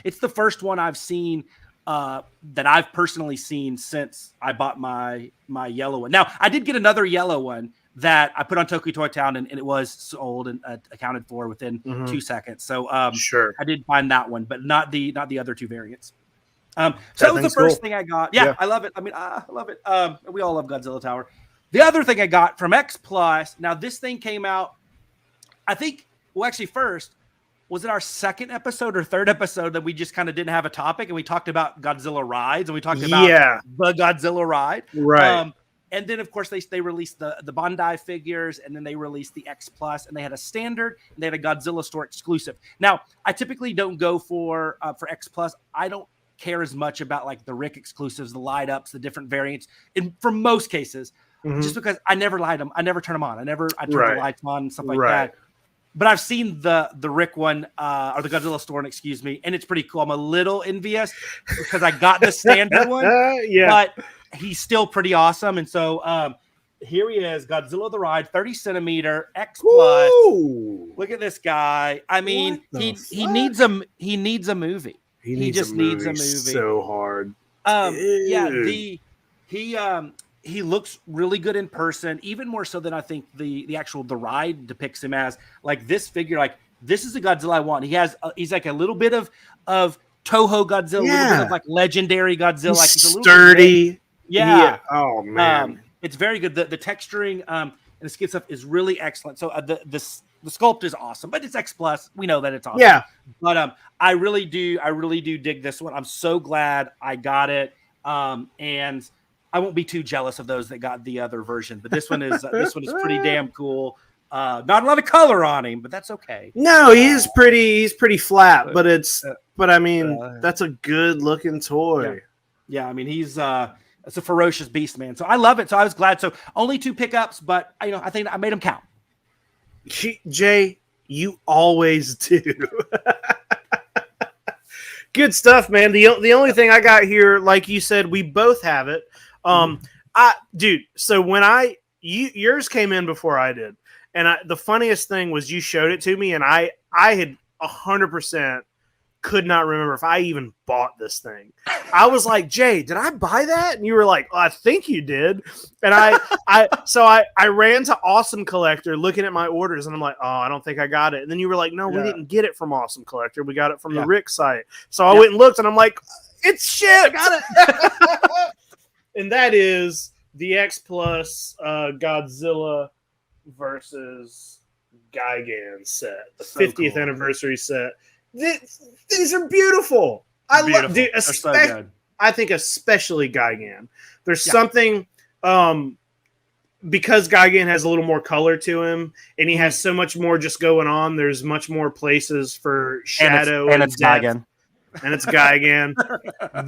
It's the first one I've seen that I've personally seen since I bought my yellow one. Now, I did get another yellow one that I put on Tokyo Toy Town, and it was sold and accounted for within 2 seconds. So sure, I did find that one, but not the other 2 variants. So that was the first thing I got. Yeah, I love it. I mean, I love it. We all love Godzilla Tower. The other thing I got from X-Plus. Now this thing came out, I think. Well, actually, first was it our second episode or third episode that we just kind of didn't have a topic, and we talked about Godzilla rides, and we talked about the Godzilla ride, right? And then, of course, they released the Bandai figures, and then they released the X-Plus, and they had a standard, and they had a Godzilla store exclusive. Now, I typically don't go for X-Plus. I don't care as much about like the Rick exclusives, the light ups, the different variants, for most cases, just because I never light them. I never turn them on. I turn the lights on and stuff like that. But I've seen the Rick one, or the Godzilla store, excuse me, and it's pretty cool. I'm a little envious because I got the standard one, but he's still pretty awesome. And so here he is, Godzilla the Ride, 30 centimeter X-Plus. Look at this guy. I mean, he needs a movie. He just needs a movie so hard. He looks really good in person, even more so than I think the ride depicts him as. Like this figure, like this is a Godzilla I want. He's like a little bit of Toho Godzilla, a little bit of like legendary Godzilla. Like he's a little sturdy. Yeah. Oh man. It's very good. The texturing and the skin stuff is really excellent. So the sculpt is awesome, but it's X-Plus. We know that it's awesome. Yeah. But I really do dig this one. I'm so glad I got it. And I won't be too jealous of those that got the other version, but this one is pretty damn cool. Not a lot of color on him, but that's okay. No, he's pretty flat, but I mean, that's a good looking toy. Yeah, I mean, it's a ferocious beast, man. So I love it. So I was glad. So only 2 pickups, but I think I made them count. Jay, you always do. Good stuff, man. The only thing I got here, like you said, we both have it. So when yours came in before I did, And the funniest thing was you showed it to me, and I had 100% could not remember if I even bought this thing. I was like, Jay, did I buy that? And you were like, I think you did. And I ran to Awesome Collector looking at my orders, and I'm like, oh, I don't think I got it. And then you were like, no, we didn't get it from Awesome Collector. We got it from the Rick site. So I went and looked, and I'm like, it's shit. I got it. And that is the X-Plus Godzilla versus Gigan set, the 50th anniversary set. These are beautiful. I love, dude. So good. I think especially Gigan. There's something because Gigan has a little more color to him, and he has so much more just going on. There's much more places for shadow and it's Gigan. And it's Gigan.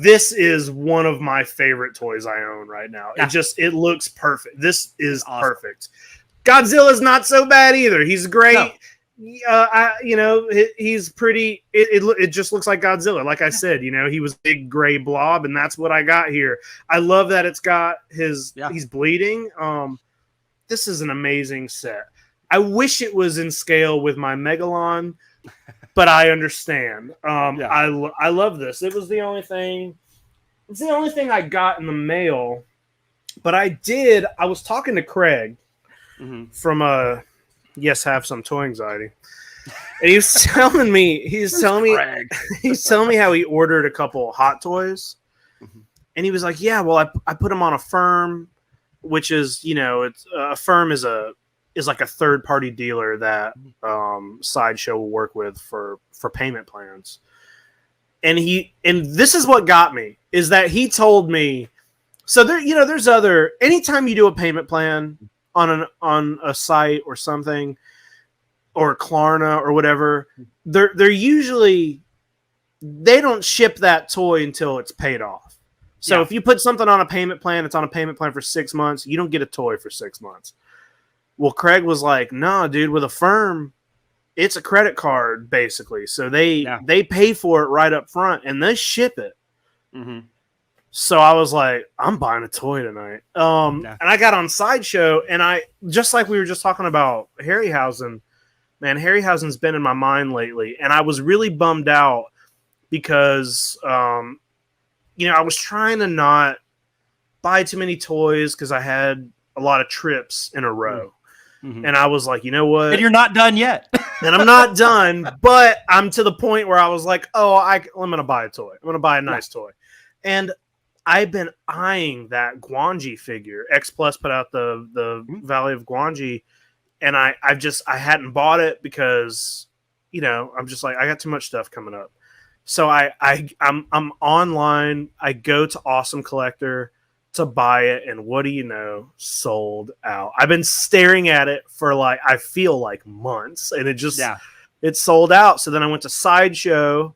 This is one of my favorite toys I own right now. It looks perfect. This is awesome. Perfect. Godzilla's not so bad either. He's great. No. He's pretty. It just looks like Godzilla. Like I said, he was a big gray blob, and that's what I got here. I love that it's got his. He's bleeding. This is an amazing set. I wish it was in scale with my Megalon, but I understand. I love this. It was the only thing. It's the only thing I got in the mail, but I was talking to Craig from Yes, Have Some Toy Anxiety. And he was telling me how he ordered a couple Hot Toys. And he was like, yeah, well, I put them on a firm, which is, it's a firm is like a third party dealer that Sideshow will work with for payment plans. And this is what got me, is that he told me, so there's anytime you do a payment plan on a site or something, or Klarna or whatever, they're usually, they don't ship that toy until it's paid off. So if you put something on a payment plan, it's on a payment plan for 6 months, you don't get a toy for 6 months. Well, Craig was like, no, dude, with a firm, it's a credit card basically. So they pay for it right up front and they ship it. So I was like, I'm buying a toy tonight. And I got on Sideshow, and I, just like we were just talking about Harryhausen, man, Harryhausen's been in my mind lately. And I was really bummed out because, I was trying to not buy too many toys because I had a lot of trips in a row. And I was like, you know what? And you're not done yet. And I'm not done, but I'm to the point where I was like, I'm going to buy a toy. I'm going to buy a nice toy. And I've been eyeing that Gwangi figure. X-Plus put out the Valley of Gwangi, and I hadn't bought it because, I'm just like, I got too much stuff coming up. So I'm online. I go to Awesome Collector to buy it, and what do you know? Sold out. I've been staring at it for I feel like months, and it's sold out. So then I went to Sideshow.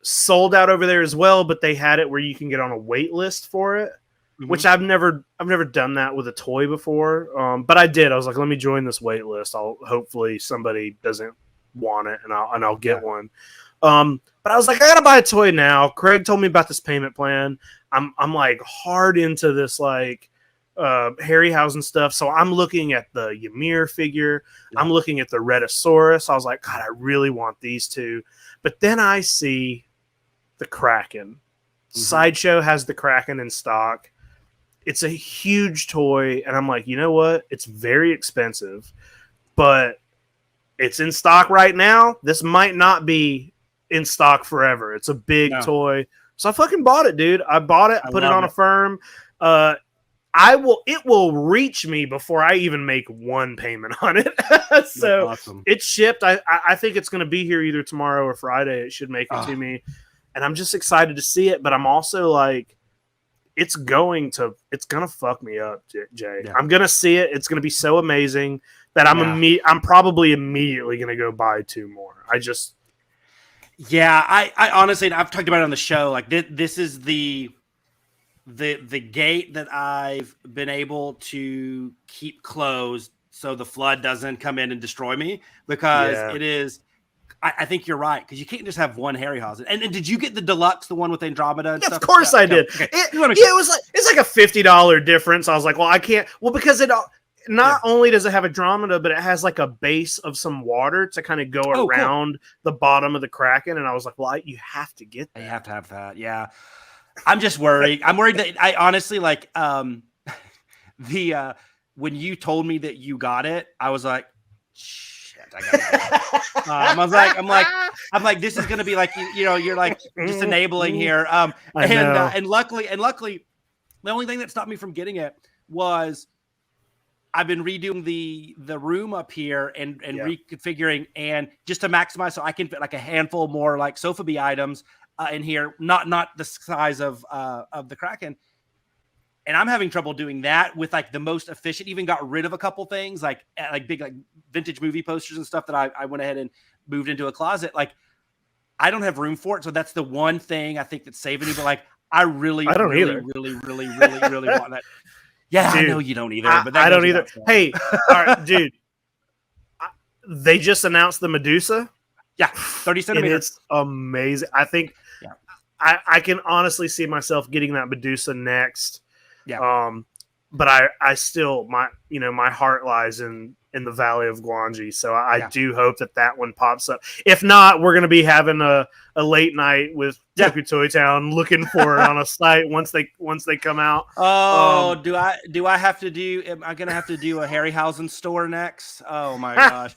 Sold out over there as well, but they had it where you can get on a wait list for it, which I've never done that with a toy before. But I did. I was like, let me join this wait list. Hopefully somebody doesn't want it, and I'll get one. But I was like, I gotta buy a toy now. Craig told me about this payment plan. I'm like hard into this Harryhausen stuff. So I'm looking at the Ymir figure. I'm looking at the Rhedosaurus. I was like, God, I really want these two. But then I see the Kraken. Sideshow has the Kraken in stock. It's a huge toy, and I'm like, you know what? It's very expensive, but it's in stock right now. This might not be in stock forever. It's a big toy. So I fucking bought it, dude. I bought it, put it on a firm. It will reach me before I even make one payment on it. So awesome. It's shipped. I think it's going to be here either tomorrow or Friday. It should make it to me. And I'm just excited to see it. But I'm also like, it's going to fuck me up, Jay. Yeah. I'm going to see it. It's going to be so amazing that I'm probably immediately going to go buy two more. I honestly, I've talked about it on the show. Like this is the gate that I've been able to keep closed so the flood doesn't come in and destroy me, because it is. I think you're right, because you can't just have one Harryhausen. And did you get the deluxe, the one with Andromeda and stuff? Of course I did. Okay. It's like a $50 difference. I was like, well, I can't. Well, because not only does it have Andromeda, but it has like a base of some water to kind of go around the bottom of the Kraken. And I was like, well, you have to get that. You have to have that. Yeah. I'm just worried. I'm worried that I honestly like when you told me that you got it, I was like, shit, I got it. I'm like, this is gonna be like you're like just enabling here. And luckily, the only thing that stopped me from getting it was I've been redoing the room up here and reconfiguring, and just to maximize so I can fit like a handful more like sofubi items in here, not the size of the Kraken. And I'm having trouble doing that with like the most efficient. Even got rid of a couple things like big like vintage movie posters and stuff that I went ahead and moved into a closet. Like I don't have room for it, so that's the one thing I think that's saving me. But like I don't really want that. Yeah, dude, I know you don't either. But I don't either. Hey, all right, dude. They just announced the Medusa. Yeah, 30 centimeters. It's amazing. I think I can honestly see myself getting that Medusa next. Yeah. But I still my heart lies in the Valley of Guanji, so I do hope that one pops up. If not, we're gonna be having a late night with Toku Toy Town looking for it on a site once they come out. Oh, do I have to do? Am I gonna have to do a Harryhausen store next? Oh my gosh.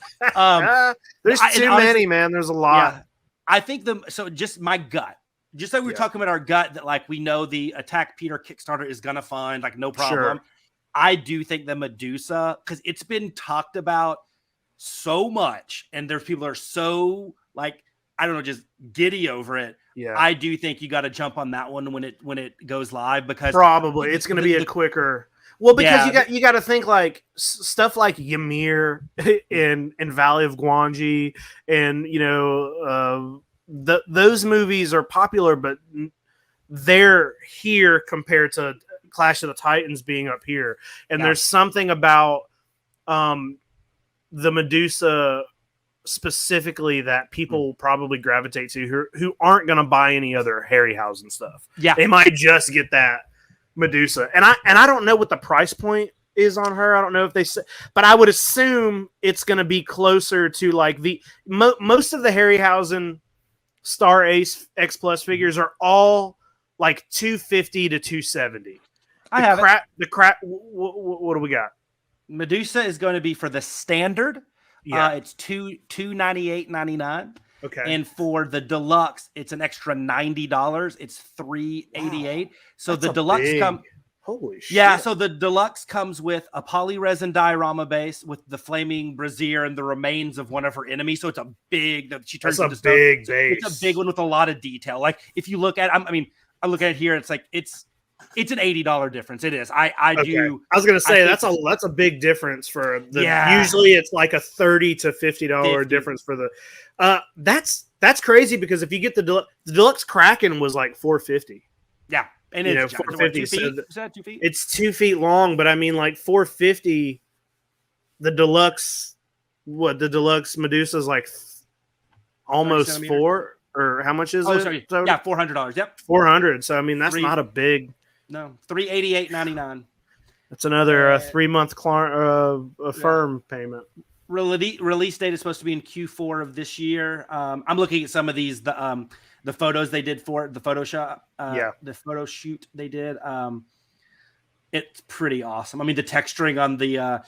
There's too many, man. There's a lot. Yeah, I think just my gut. Just like we were talking about our gut, that like we know the Attack Peter Kickstarter is gonna fund, like no problem. Sure. I do think the Medusa, because it's been talked about so much, and there's people that are so like I don't know, just giddy over it. Yeah, I do think you got to jump on that one when it goes live, because probably it's going to be a quicker. Well, because you got to think like stuff like Ymir in Valley of Guanji, and those movies are popular, but they're here compared to Clash of the Titans being up here. And there's something about the Medusa specifically that people probably gravitate to who aren't going to buy any other Harryhausen stuff. Yeah, they might just get that Medusa. And I don't know what the price point is on her. I don't know if they say, but I would assume it's going to be closer to like the most of the Harryhausen Star Ace X-Plus figures are all like 250 to 270. What do we got? Medusa is going to be for the standard. Yeah, it's $298.99. Okay, and for the deluxe, it's an extra $90. It's $388. Wow. So that's the deluxe holy shit. Yeah, so the deluxe comes with a polyresin diorama base with the flaming brazier and the remains of one of her enemies. So it's a big. She turns into big base. It's a big one with a lot of detail. Like if you look at, I look at it here. It's like it's an $80 difference. It is. I was gonna say that's a big difference for the. Yeah. Usually it's like a $30 to $50 difference for the. That's crazy because if you get the deluxe Kraken was like $450. Yeah, and it's 450. So 2 feet. It's 2 feet long, but I mean like $450. The deluxe, the deluxe Medusa is like almost 4. Or how much is it? Sorry. Yeah, $400. Yep, $400. So I mean, that's not a big. No, $388.99. That's another 3-month firm payment. Release date is supposed to be in Q4 of this year. I'm looking at some of these the photos they did for it, the Photoshop. The photo shoot they did. It's pretty awesome. I mean, the texturing on the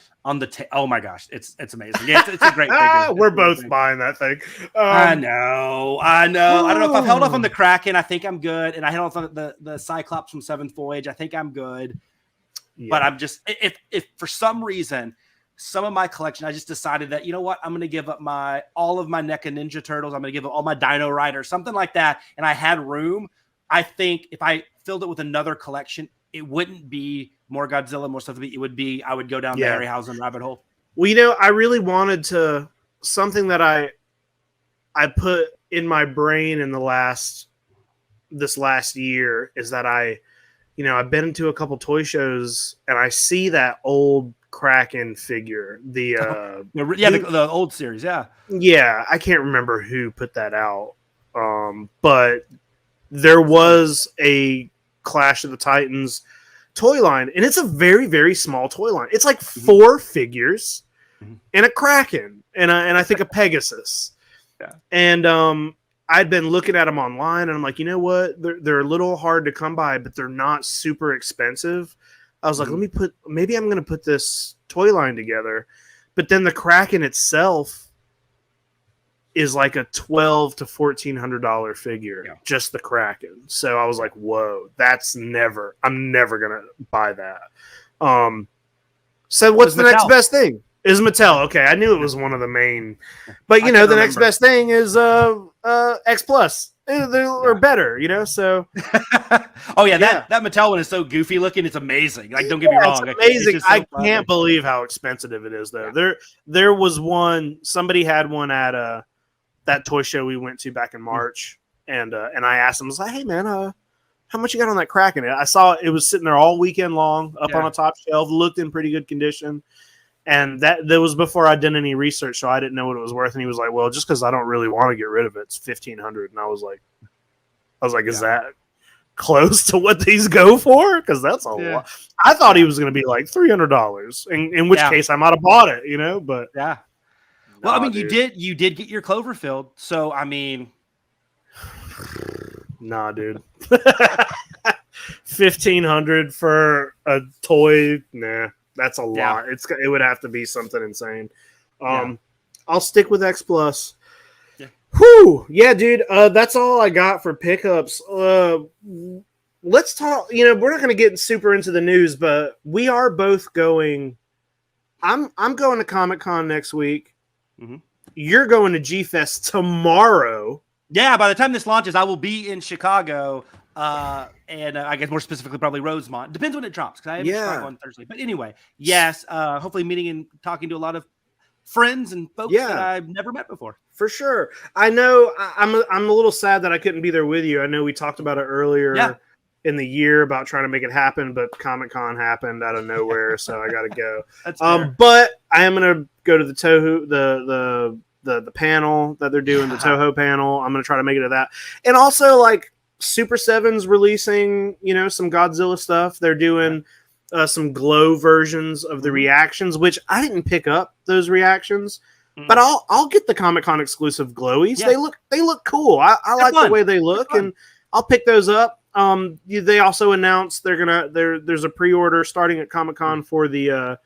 oh my gosh, it's amazing. Yeah, it's a great figure. We're both buying that thing. I know. I don't know if I've held off on the Kraken. I think I'm good, and I held off on the Cyclops from Seventh Voyage. I think I'm good, but I'm just if for some reason some of my collection, I just decided that, you know what, I'm going to give up all of my NECA Ninja Turtles. I'm going to give up all my Dino Riders, something like that, and I had room. I think if I filled it with another collection, it wouldn't be more Godzilla, more stuff. It would be, I would go down the Harryhausen rabbit hole. Well, I really wanted to, something that I put in my brain in this last year is that I've been into a couple toy shows and I see that old Kraken figure, the old series. Yeah. I can't remember who put that out. But there was a Clash of the Titans toy line, and it's a very, very small toy line. It's like 4 figures and a Kraken and I think a Pegasus. Yeah. And I'd been looking at them online, and I'm like, you know what? They're a little hard to come by, but they're not super expensive. I was like, maybe I'm going to put this toy line together. But then the Kraken itself is like a $1,200 to $1,400 figure, just the Kraken. So I was like, whoa, I'm never going to buy that. So what's the next best thing? Is Mattel. Okay, I knew it was one of the main. But, the next best thing is X-Plus. They're better, so. Oh, yeah, that Mattel one is so goofy looking. It's amazing. Like, don't get me wrong. It's amazing. It's so I can't believe how expensive it is, though. Yeah. There was one, somebody had one at that toy show we went to back in March, and I asked him, I was like, hey, man, how much you got on that Kraken? I saw it was sitting there all weekend long, up on a top shelf, looked in pretty good condition. And that was before I'd done any research, so I didn't know what it was worth. And he was like, "Well, just because I don't really want to get rid of it, it's $1,500." And I was like, "Is that close to what these go for? Because that's a lot." I thought he was going to be like $300, in which case I might have bought it, But well, I mean, dude. you did get your Cloverfield, so I mean, nah, dude, $1,500 for a toy, nah. That's a lot. It would have to be something insane. I'll stick with X-Plus. Yeah. Whew. Yeah, dude. That's all I got for pickups. Let's talk. We're not going to get super into the news, but we are both going. I'm going to Comic-Con next week. Mm-hmm. You're going to G-Fest tomorrow. Yeah, by the time this launches, I will be in Chicago. And I guess more specifically, probably Rosemont. Depends when it drops, because I have Chicago on Thursday. But anyway, yes, hopefully meeting and talking to a lot of friends and folks that I've never met before. For sure. I know I'm a little sad that I couldn't be there with you. I know we talked about it earlier in the year about trying to make it happen, but Comic-Con happened out of nowhere, so I got to go. That's fair. But I am going to go to the Toho, the panel that they're doing, the Toho panel. I'm going to try to make it to that. And also, like, Super 7's releasing, some Godzilla stuff. They're doing some glow versions of the reactions, which I didn't pick up those reactions, but I'll get the Comic-Con exclusive glowies. Yeah. They look cool. I like the way they look, and I'll pick those up. They also announced there's a pre-order starting at Comic-Con for the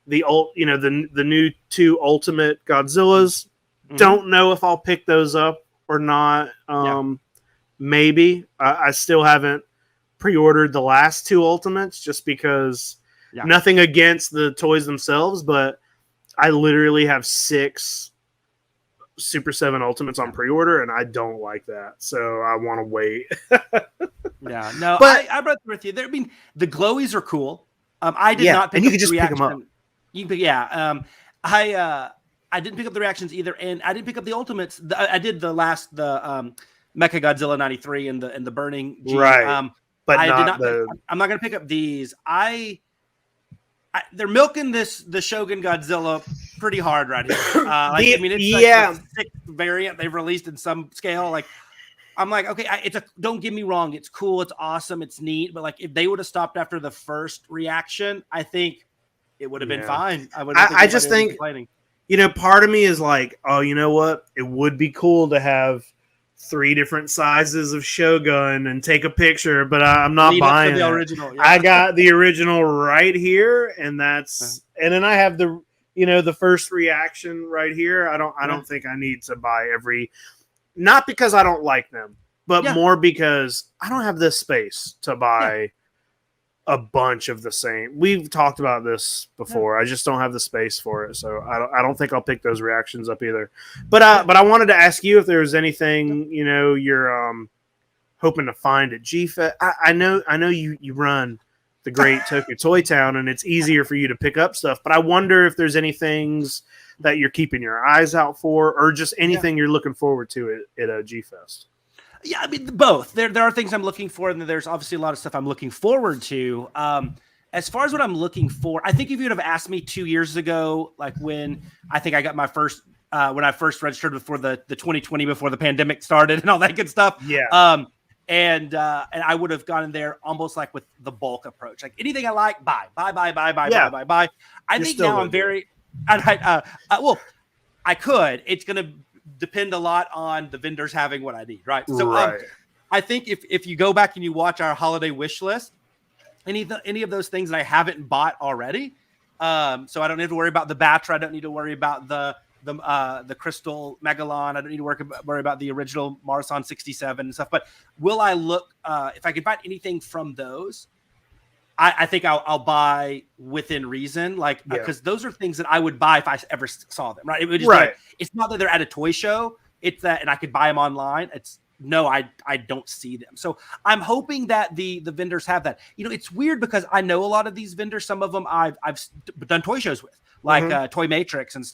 new 2 Ultimate Godzillas. Don't know if I'll pick those up or not. Maybe. I still haven't pre-ordered the last 2 Ultimates just because nothing against the toys themselves, but I literally have 6 Super 7 Ultimates on pre-order, and I don't like that. So I want to wait. No, but I brought with you. I mean, the glowies are cool. I did not pick and you up can just the pick them up. You can pick, I didn't pick up the reactions either, and I didn't pick up the Ultimates. I did the Mecha Godzilla 93 and the Burning G. Right. But I'm not going to pick up these. They're milking the Shogun Godzilla pretty hard right here. It's like the 6th variant they've released in some scale. Like, I'm like, okay, don't get me wrong. It's cool. It's awesome. It's neat. But like, if they would have stopped after the first reaction, I think it would have been fine. I just think, part of me is like, oh, you know what? It would be cool to have 3 different sizes of Shogun and take a picture, but I'm not buying the original. I got the original right here, and and then I have the first reaction right here. I don't think I need to buy not because I don't like them, but more because I don't have this space to buy a bunch of the same. We've talked about this before. I just don't have the space for it, so I don't think I'll pick those reactions up either. But I wanted to ask you if there was anything you're hoping to find at G-Fest. I know you run the Great Tokyo Toy Town, and it's easier for you to pick up stuff. But I wonder if there's any things that you're keeping your eyes out for, or just anything you're looking forward to at G-Fest. Yeah, I mean, both. There are things I'm looking for, and there's obviously a lot of stuff I'm looking forward to. As far as what I'm looking for, I think if you would have asked me 2 years ago, like when I think I got my first, when I first registered before the 2020, before the pandemic started and all that good stuff. Yeah. And I would have gone in there almost like with the bulk approach, like anything I like, buy. I think now I'm very, well, I could. It's going to depend a lot on the vendors having what I need, right? So I think if you go back and you watch our holiday wish list, any of those things that I haven't bought already, so I don't need to worry about the Batra, I don't need to worry about the Crystal Megalon, I don't need to worry about the original Marson 67 and stuff. But will I look if I can find anything from those? I think I'll buy within reason, like because those are things that I would buy if I ever saw them. Right? It would just be like, it's not that they're at a toy show; it's that, and I could buy them online. I don't see them. So I'm hoping that the vendors have that. You know, it's weird because I know a lot of these vendors. Some of them I've done toy shows with, like Toy Matrix, and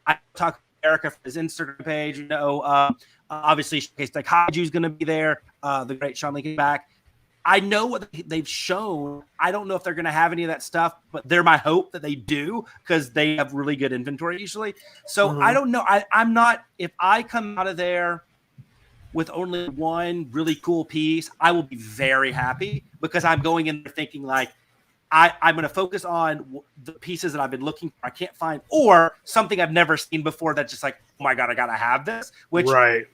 I talk to Erica for his Instagram page. You know, obviously, like Kaiju is going to be there. The great Sean Lincoln back. I know what they've shown. I don't know if they're going to have any of that stuff, but they're my hope that they do because they have really good inventory usually. So I don't know. I'm not, if I come out of there with only one really cool piece, I will be very happy because I'm going in there thinking like, I'm going to focus on the pieces that I've been looking for, I can't find, or something I've never seen before that's just like, oh my God, I got to have this, which I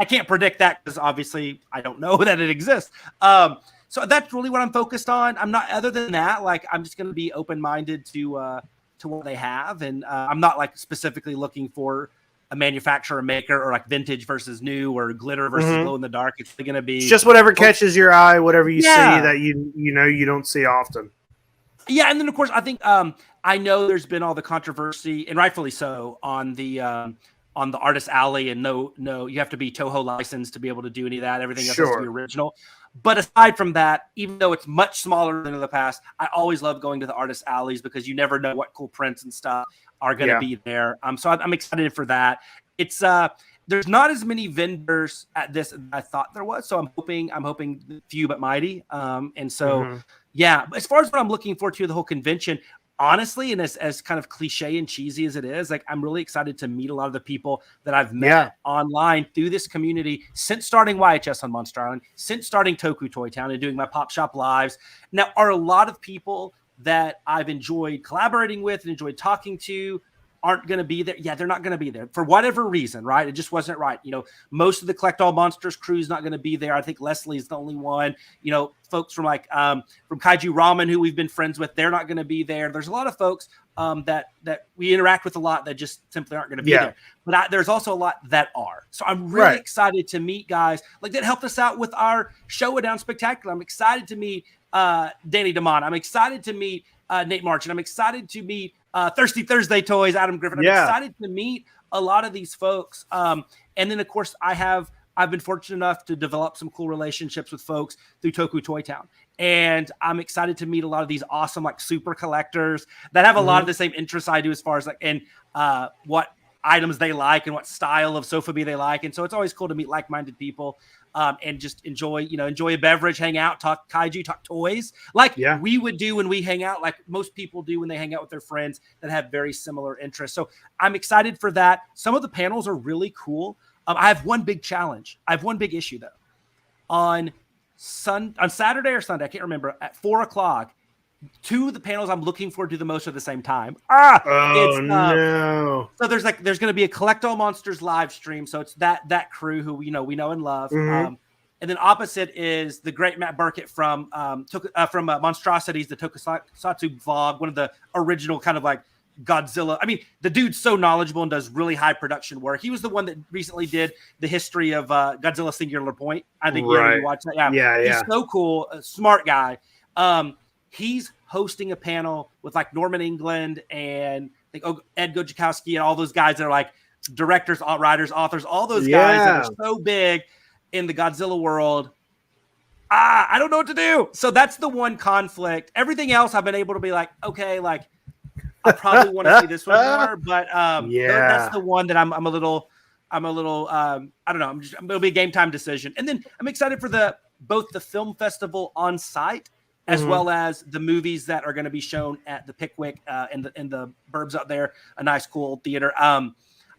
can't predict that because obviously I don't know that it exists. So that's really what I'm focused on. I'm not, other than that, like I'm just going to be open-minded to what they have. And I'm not like specifically looking for a manufacturer or maker or like vintage versus new or glitter versus glow in the dark. It's going to be just whatever catches your eye, whatever you see that you don't see often. Yeah. And then of course, I think I know there's been all the controversy, and rightfully so, on the Artist Alley, and no, you have to be Toho licensed to be able to do any of that. Everything else has to be original. But aside from that, even though it's much smaller than in the past, I always love going to the Artist Alleys because you never know what cool prints and stuff are going to be there. So I'm excited for that. It's there's not as many vendors at this as I thought there was. So I'm hoping few but mighty. And so yeah, as far as what I'm looking forward to the whole convention, honestly, and as kind of cliche and cheesy as it is, like I'm really excited to meet a lot of the people that I've met online through this community since starting YHS on Monster Island, since starting Toku Toy Town and doing my Pop Shop Lives. Now, are a lot of people that I've enjoyed collaborating with and enjoyed talking to aren't going to be there? Yeah, they're not going to be there for whatever reason, right? It just wasn't right. You know, most of the Collect All Monsters crew is not going to be there. I think Leslie's the only one. You know, folks from like from Kaiju Ramen, who we've been friends with, they're not going to be there. There's a lot of folks that we interact with a lot that just simply aren't going to be there. But there's also a lot that are. So I'm really excited to meet guys like that helped us out with our Show-A-Down Spectacular. I'm excited to meet Danny DeMont. I'm excited to meet Nate March, and I'm excited to meet Thirsty Thursday Toys, Adam Griffin. I'm excited to meet a lot of these folks. And then, of course, I've been fortunate enough to develop some cool relationships with folks through Toku Toy Town. And I'm excited to meet a lot of these awesome, like, super collectors that have a lot of the same interests I do as far as, like, and what items they like and what style of sofubi they like. And so it's always cool to meet like-minded people and just enjoy a beverage, hang out, talk kaiju, talk toys, like we would do when we hang out, like most people do when they hang out with their friends that have very similar interests. So I'm excited for that. Some of the panels are really cool. I have one big challenge. I have one big issue though. On Saturday or Sunday, I can't remember, at 4:00, two of the panels I'm looking forward to the most at the same time. No. So there's going to be a Collect All Monsters live stream. So it's that crew who we know and love. And then opposite is the great Matt Burkett from Monstrosities, the Tokusatsu vlog, one of the original kind of like Godzilla. I mean, the dude's so knowledgeable and does really high production work. He was the one that recently did the history of Godzilla Singular Point. I think you watched that. Yeah. He's so cool, a smart guy. He's hosting a panel with like Norman England and like Ed Gojikowski and all those guys that are like directors, writers, authors, all those guys that are so big in the Godzilla world. I don't know what to do. So that's the one conflict. Everything else I've been able to be like, okay, like I probably want to see this one more, but that's the one that I'm a little I don't know. It'll be a game time decision. And then I'm excited for both the film festival on site as well as the movies that are going to be shown at the Pickwick and the Burbs out there, a nice, cool theater.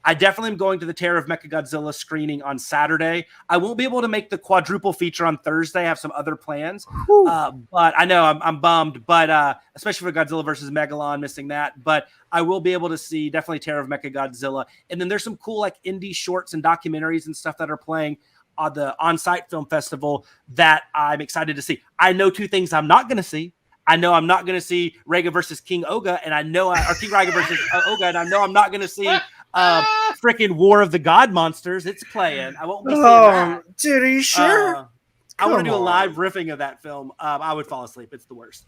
I definitely am going to the Terror of Mechagodzilla screening on Saturday. I won't be able to make the quadruple feature on Thursday. I have some other plans. But I know I'm bummed, but especially for Godzilla versus Megalon, missing that. But I will be able to see definitely Terror of Mechagodzilla. And then there's some cool like indie shorts and documentaries and stuff that are playing on the on-site film festival that I'm excited to see. I know two things I'm not going to see. I know I'm not going to see Rhaegar versus King Oga, and I know or King Rhaegar versus Oga, and I know I'm not going to see freaking War of the God Monsters. It's playing. I won't be seeing that. Dude, are you sure? I want to do a live riffing of that film. I would fall asleep. It's the worst.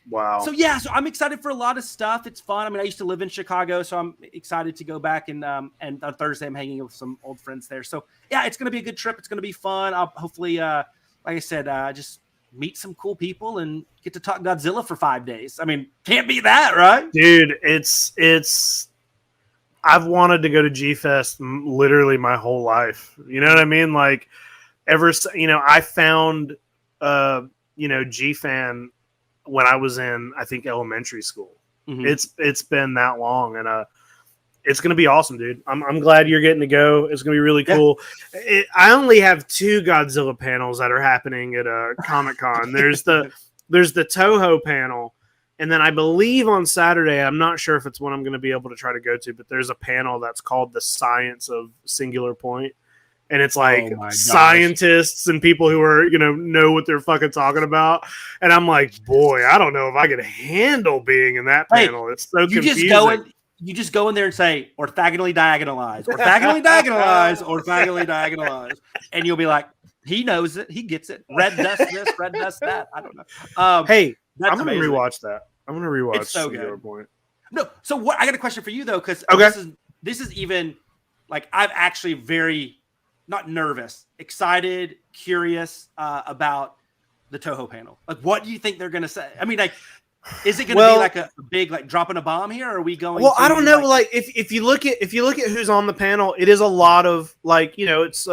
Wow. So yeah, so I'm excited for a lot of stuff. It's fun. I mean, I used to live in Chicago, so I'm excited to go back and on Thursday I'm hanging with some old friends there. So yeah, it's going to be a good trip. It's going to be fun. I'll hopefully, like I said, just meet some cool people and get to talk Godzilla for 5 days. I mean, can't beat that, right? Dude, it's I've wanted to go to G-Fest literally my whole life. You know what I mean? Like I found G-Fan when I was in, I think, elementary school. Mm-hmm. It's been that long, and it's going to be awesome, dude. I'm glad you're getting to go. It's going to be really cool. Yeah. I only have 2 Godzilla panels that are happening at Comic-Con. There's the Toho panel, and then I believe on Saturday, I'm not sure if it's one I'm going to be able to try to go to, but there's a panel that's called The Science of Singular Point. And it's like scientists and people who are, know what they're fucking talking about. And I'm like, boy, I don't know if I could handle being in that panel. It's so confusing. You just go in there and say, orthogonally diagonalize, orthogonally diagonalize, orthogonally diagonalize. And you'll be like, he knows it. He gets it. Red dust this, red dust that. I don't know. Hey, I'm going to rewatch that. I'm going to rewatch it's so Singular good. Point. No, so what? I got a question for you, though, because this is even, like, I'm actually very... not nervous, excited, curious about the Toho panel. Like, what do you think they're going to say? I mean, like, is it going to be like a big, like, dropping a bomb here? Or are we going? Well, I don't know. Like, if you look at who's on the panel, it is a lot of like, it's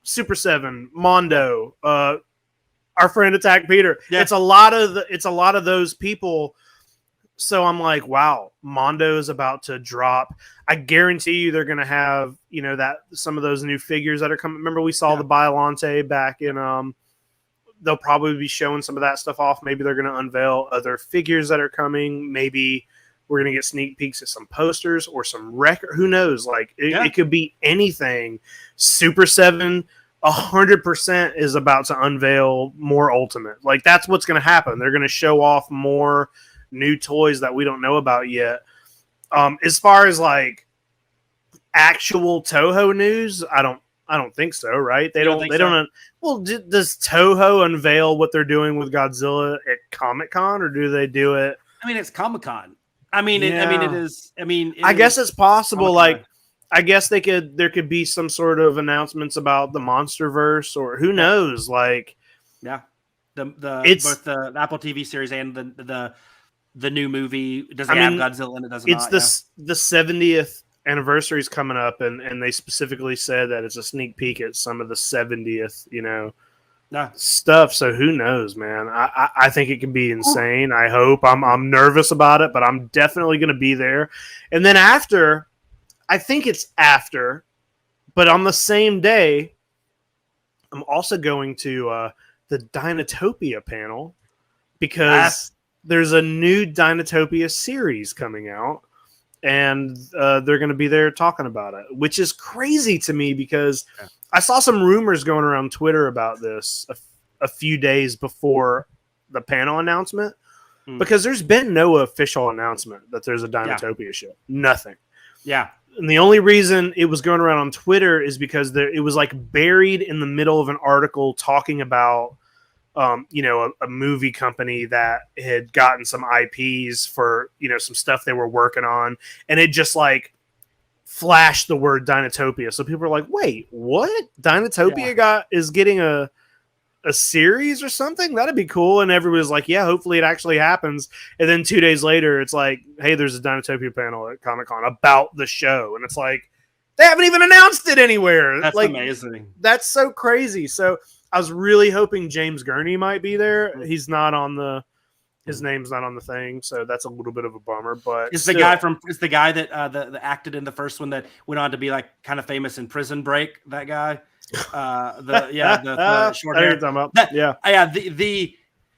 Super 7, Mondo, our friend Attack Peter. Yeah. It's a lot of those people. So I'm like, wow, Mondo is about to drop. I guarantee you they're going to have, that some of those new figures that are coming. Remember, we saw the Biolante back in, they'll probably be showing some of that stuff off. Maybe they're going to unveil other figures that are coming. Maybe we're going to get sneak peeks at some posters or some record. Who knows? Like, it could be anything. Super 7, 100% is about to unveil more Ultimate. Like, that's what's going to happen. They're going to show off more new toys that we don't know about yet. As far as like actual Toho news, I don't think so, right? They don't. Well, does Toho unveil what they're doing with Godzilla at Comic-Con, or do they do it? I mean, it's Comic-Con. I mean, it is. I mean, I guess it's possible. Comic-Con. Like, I guess there could be some sort of announcements about the MonsterVerse, or who knows? Like, both the Apple TV series and the new movie. Does it have Godzilla and it doesn't? It's the 70th anniversary is coming up, and they specifically said that it's a sneak peek at some of the 70th, stuff. So who knows, man? I think it can be insane. I hope. I'm nervous about it, but I'm definitely going to be there. And then after, I think it's after, but on the same day, I'm also going to the Dinotopia panel because there's a new Dinotopia series coming out, and they're going to be there talking about it, which is crazy to me because I saw some rumors going around Twitter about this a few days before the panel announcement, because there's been no official announcement that there's a Dinotopia show. Nothing. Yeah. And the only reason it was going around on Twitter is because it was like buried in the middle of an article talking about a movie company that had gotten some IPs for, some stuff they were working on. And it just like flashed the word Dinotopia. So people were like, wait, what? Dinotopia is getting a series or something? That'd be cool. And everybody was like, yeah, hopefully it actually happens. And then 2 days later, it's like, hey, there's a Dinotopia panel at Comic-Con about the show. And it's like, they haven't even announced it anywhere. That's like, amazing. That's so crazy. So I was really hoping James Gurney might be there. He's not on the His name's not on the thing, so that's a little bit of a bummer. But it's the guy that that acted in the first one that went on to be like kind of famous in Prison Break. That guy, the short hair.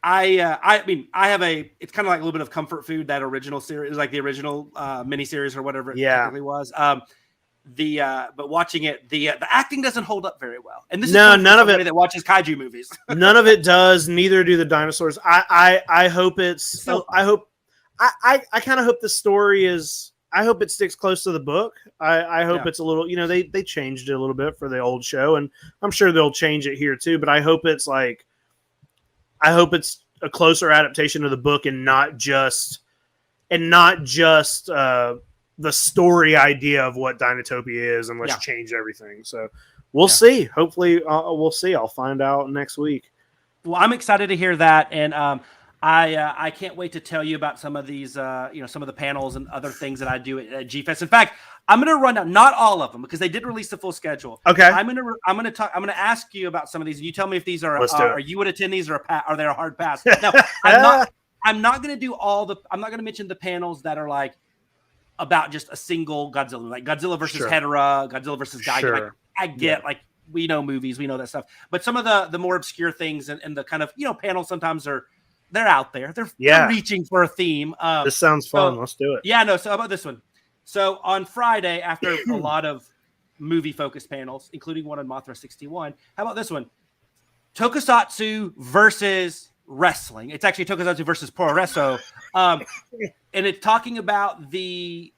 I mean, I have it's kind of like a little bit of comfort food. That original series, like the original miniseries or whatever it technically was. But watching it, the acting doesn't hold up very well. And this is none of it that watches kaiju movies. None of it does. Neither do the dinosaurs. I hope it's. So, I kind of hope the story is. I hope it sticks close to the book. I hope it's a little. They changed it a little bit for the old show, and I'm sure they'll change it here too. But I hope it's like. I hope it's a closer adaptation of the book, and not just. The story idea of what Dinotopia is, and let's change everything. So we'll see. Hopefully we'll see. I'll find out next week. Well, I'm excited to hear that. And I can't wait to tell you about some of these, some of the panels and other things that I do at GFest. In fact, I'm going to run down, not all of them, because they did release the full schedule. Okay. I'm going to ask you about some of these, and you tell me if these are you would attend these, or are they a hard pass? No, I'm not going to do I'm not going to mention the panels that are like, about just a single Godzilla, like Godzilla versus Hedorah, Godzilla versus Gigan. Sure. Like, I get, like, we know movies, we know that stuff. But some of the more obscure things and the kind of, panels sometimes they're out there. They're reaching for a theme. This sounds fun. Let's do it. Yeah, no. So how about this one? So on Friday, after a lot of movie-focused panels, including one on Mothra 61, how about this one? Tokusatsu versus wrestling. It's actually Tokusatsu versus Puroresu. And it's talking about the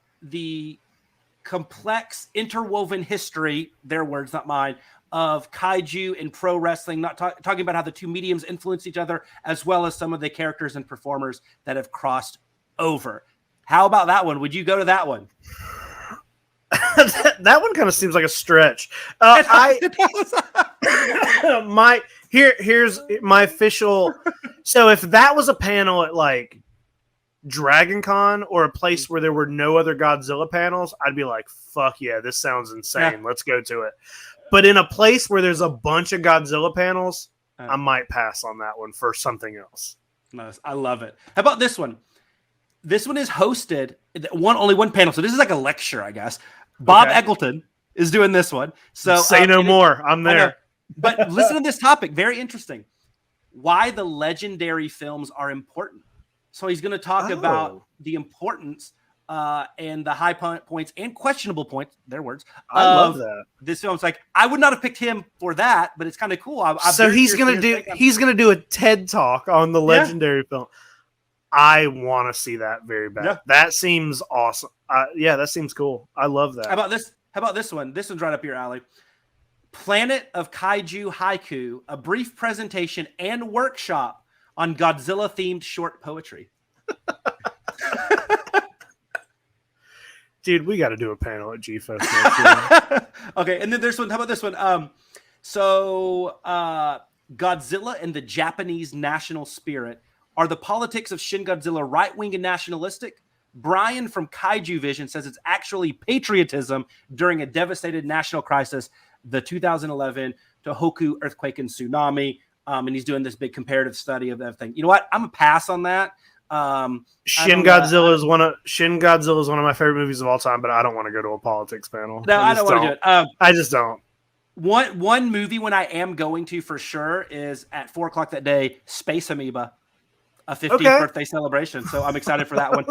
complex interwoven history, their words, not mine, of kaiju and pro wrestling, not talking about how the two mediums influence each other, as well as some of the characters and performers that have crossed over. How about that one? Would you go to that one? That one kind of seems like a stretch. Here's my official. So if that was a panel at like Dragon Con or a place where there were no other Godzilla panels, I'd be like, fuck yeah, this sounds insane. Yeah. Let's go to it. But in a place where there's a bunch of Godzilla panels, I might pass on that one for something else. Nice. I love it. How about this one? This one is hosted only one panel. So this is like a lecture, I guess. Bob Eggleton is doing this one. So say no more. I'm there. But listen to this topic. Very interesting. Why the legendary films are important. So he's going to talk about the importance and the high points and questionable points, their words. I love that. This film. It's like, I would not have picked him for that, but it's kind of cool. So he's going to do a TED talk on the legendary film. I want to see that very bad. Yeah. That seems awesome. That seems cool. I love that. How about this one? This one's right up your alley. Planet of Kaiju Haiku, a brief presentation and workshop on Godzilla-themed short poetry. Dude, we got to do a panel at G-Fest. Okay, and then there's one. How about this one? Godzilla and the Japanese national spirit. Are the politics of Shin Godzilla right-wing and nationalistic? Brian from Kaiju Vision says it's actually patriotism during a devastated national crisis, the 2011 Tohoku earthquake and tsunami. And he's doing this big comparative study of everything. You know what? I'm a pass on that. Shin Godzilla is one of my favorite movies of all time, but I don't want to go to a politics panel. No, I don't want to do it. I just don't. One movie when I am going to for sure is at 4:00 that day, Space Amoeba, a 50th birthday celebration. So I'm excited for that one.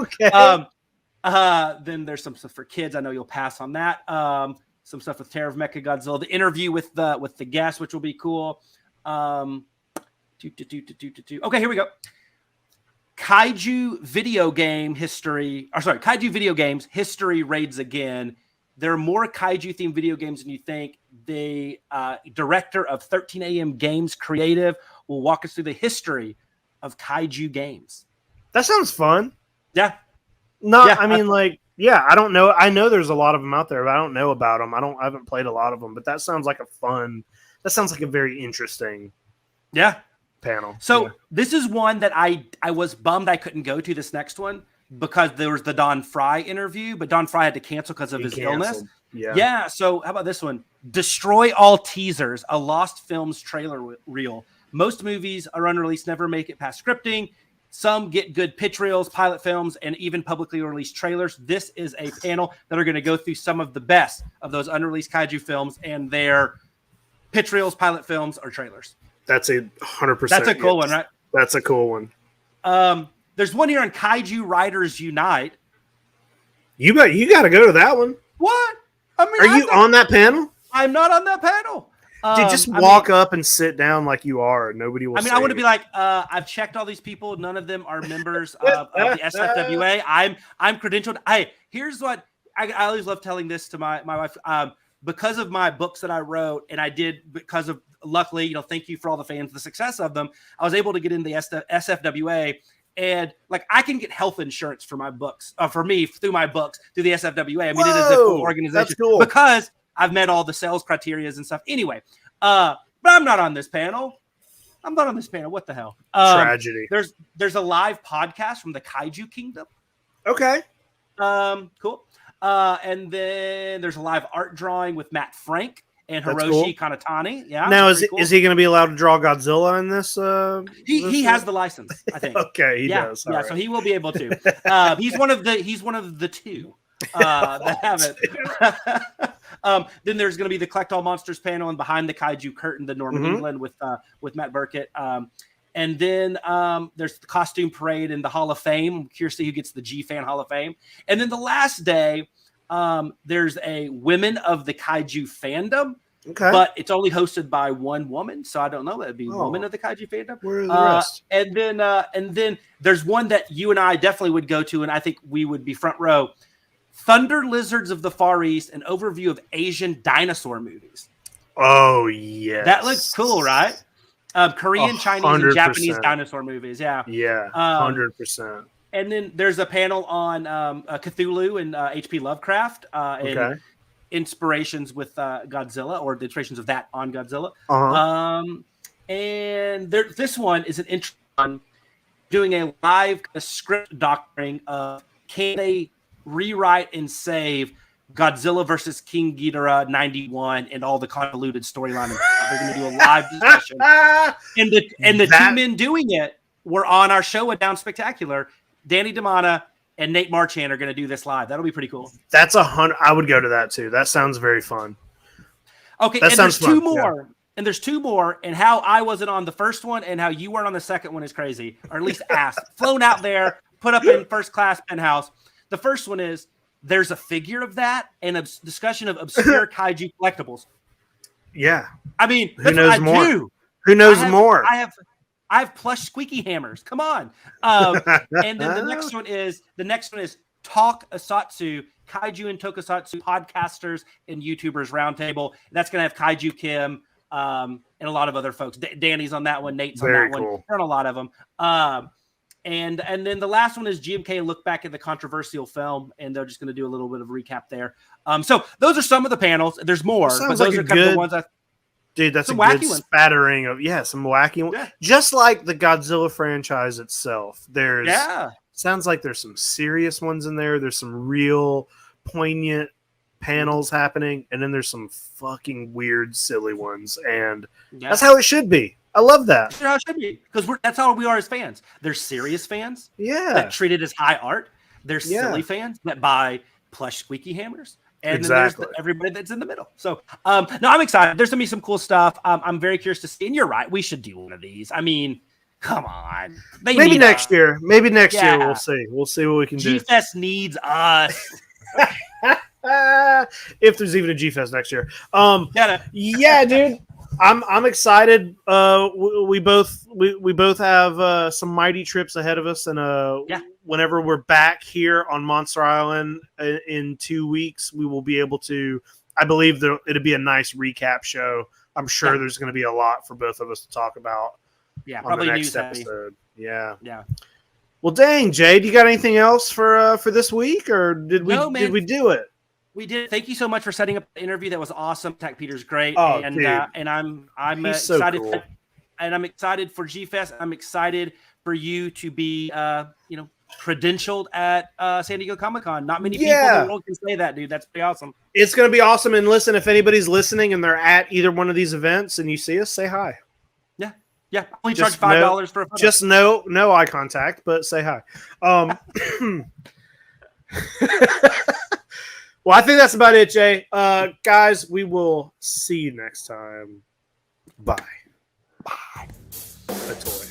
Then there's some stuff for kids. I know you'll pass on that. Some stuff with Terror of Mechagodzilla, the interview with the guest, which will be cool. Okay, here we go. Kaiju video games history raids again. There are more kaiju themed video games than you think. The director of 13 AM Games Creative will walk us through the history of kaiju games. That sounds fun. Yeah. I don't know. I know there's a lot of them out there, but I don't know about them. I haven't played a lot of them, but that sounds like a very interesting panel. So this is one that I was bummed I couldn't go to, this next one, because there was the Don Fry interview, but Don Fry had to cancel because of his illness. Yeah. So how about this one? Destroy all teasers, a lost films trailer reel. Most movies are unreleased, never make it past scripting. Some get good pitch reels, pilot films, and even publicly released trailers. This is a panel that are going to go through some of the best of those unreleased kaiju films and their pitch reels, pilot films, or trailers. That's 100%. That's a cool one, right? That's a cool one. There's one here on Kaiju Writers Unite. You got to go to that one. What? I mean, are you on that panel? I'm not on that panel. Dude, just walk up and sit down like you are. Nobody will. I want to be like, I've checked all these people. None of them are members of the SFWA. I'm credentialed. Here's what I always love telling this to my wife. Because of my books that I wrote, and I did because of, luckily, thank you for all the fans, the success of them, I was able to get in the SFWA, and like I can get health insurance for my books, for me through my books through the SFWA. I mean, it is a cool organization. That's cool. Because I've met all the sales criteria and stuff. Anyway, but I'm not on this panel. What the hell? Tragedy. There's a live podcast from the Kaiju Kingdom. Okay. Cool. And then there's a live art drawing with Matt Frank and Hiroshi Kanatani. Yeah. Now, is he going to be allowed to draw Godzilla in this? He has the license, I think. Okay, he does. All right. So he will be able to. He's one of the two that have it. Then there's going to be the Collect All Monsters panel and Behind the Kaiju Curtain, the Norman England with Matt Burkett. And then there's the Costume Parade and the Hall of Fame. I'm curious to see who gets the G-Fan Hall of Fame. And then the last day, there's a Women of the Kaiju Fandom. Okay. But it's only hosted by one woman, so I don't know. That'd be Women of the Kaiju Fandom. Where are the rest? And then there's one that you and I definitely would go to, and I think we would be front row. Thunder Lizards of the Far East, an overview of Asian dinosaur movies. Oh, yes. That looks cool, right? Korean, Chinese, and Japanese dinosaur movies. Yeah. Yeah, 100%. And then there's a panel on Cthulhu and H.P. Lovecraft and inspirations with Godzilla, or the inspirations of that on Godzilla. And this one is an interesting one, doing a live script doctoring of can they rewrite and save Godzilla versus King Ghidorah 91 and all the convoluted storyline. They're going to do a live discussion. And the two men doing it were on our show at Down Spectacular. Danny DeMana and Nate Marchand are going to do this live. That'll be pretty cool. That's 100. I would go to that too. That sounds very fun. Okay, and there's two more. Yeah. And there's two more. And how I wasn't on the first one and how you weren't on the second one is crazy. Or at least asked. Flown out there, put up in first class penthouse. The first one is there's a figure of that and a discussion of obscure kaiju collectibles. Yeah. I mean, who knows more? Do. Who knows more? I have plush squeaky hammers. Come on. And then the next one is Talk Asatsu, Kaiju and Tokusatsu podcasters and YouTubers roundtable. That's going to have Kaiju Kim and a lot of other folks. Danny's on that one. Nate's on that one. There are a lot of them. And then the last one is GMK look back at the controversial film, and they're just going to do a little bit of recap there. So those are some of the panels. There's more, but those are kind of the ones dude, that's a good spattering of some wacky ones. Yeah. Just like the Godzilla franchise itself. Sounds like there's some serious ones in there. There's some real poignant panels happening, and then there's some fucking weird, silly ones, and that's how it should be. I love that. That's how it should be, because that's how we are as fans. There's serious fans that treat it as high art. There's silly fans that buy plush squeaky hammers. And then there's everybody that's in the middle. So, no, I'm excited. There's going to be some cool stuff. I'm very curious to see. And you're right. We should do one of these. I mean, come on. Maybe next year. Maybe next year. We'll see. We'll see what we can do. G-Fest needs us. If there's even a G-Fest next year. Yeah, dude. I'm excited. We both have some mighty trips ahead of us, and whenever we're back here on Monster Island in 2 weeks, we will be able to. I believe it'll be a nice recap show. I'm sure there's going to be a lot for both of us to talk about. Yeah, on probably the next news episode. Yeah. Well, dang, Jay, do you got anything else for this week, or did we do it? We did. Thank you so much for setting up the interview. That was awesome. Tech Peter's great. Oh, and dude. And I'm He's excited. So cool. And I'm excited for G-Fest. I'm excited for you to be credentialed at San Diego Comic-Con. Not many people in the world can say that, dude. That's pretty awesome. It's going to be awesome. And listen, if anybody's listening and they're at either one of these events and you see us, say hi. Yeah. Yeah, only charge $5 for a photo. Just no eye contact, but say hi. Well, I think that's about it, Jay. Guys, we will see you next time. Bye. Bye. A toy.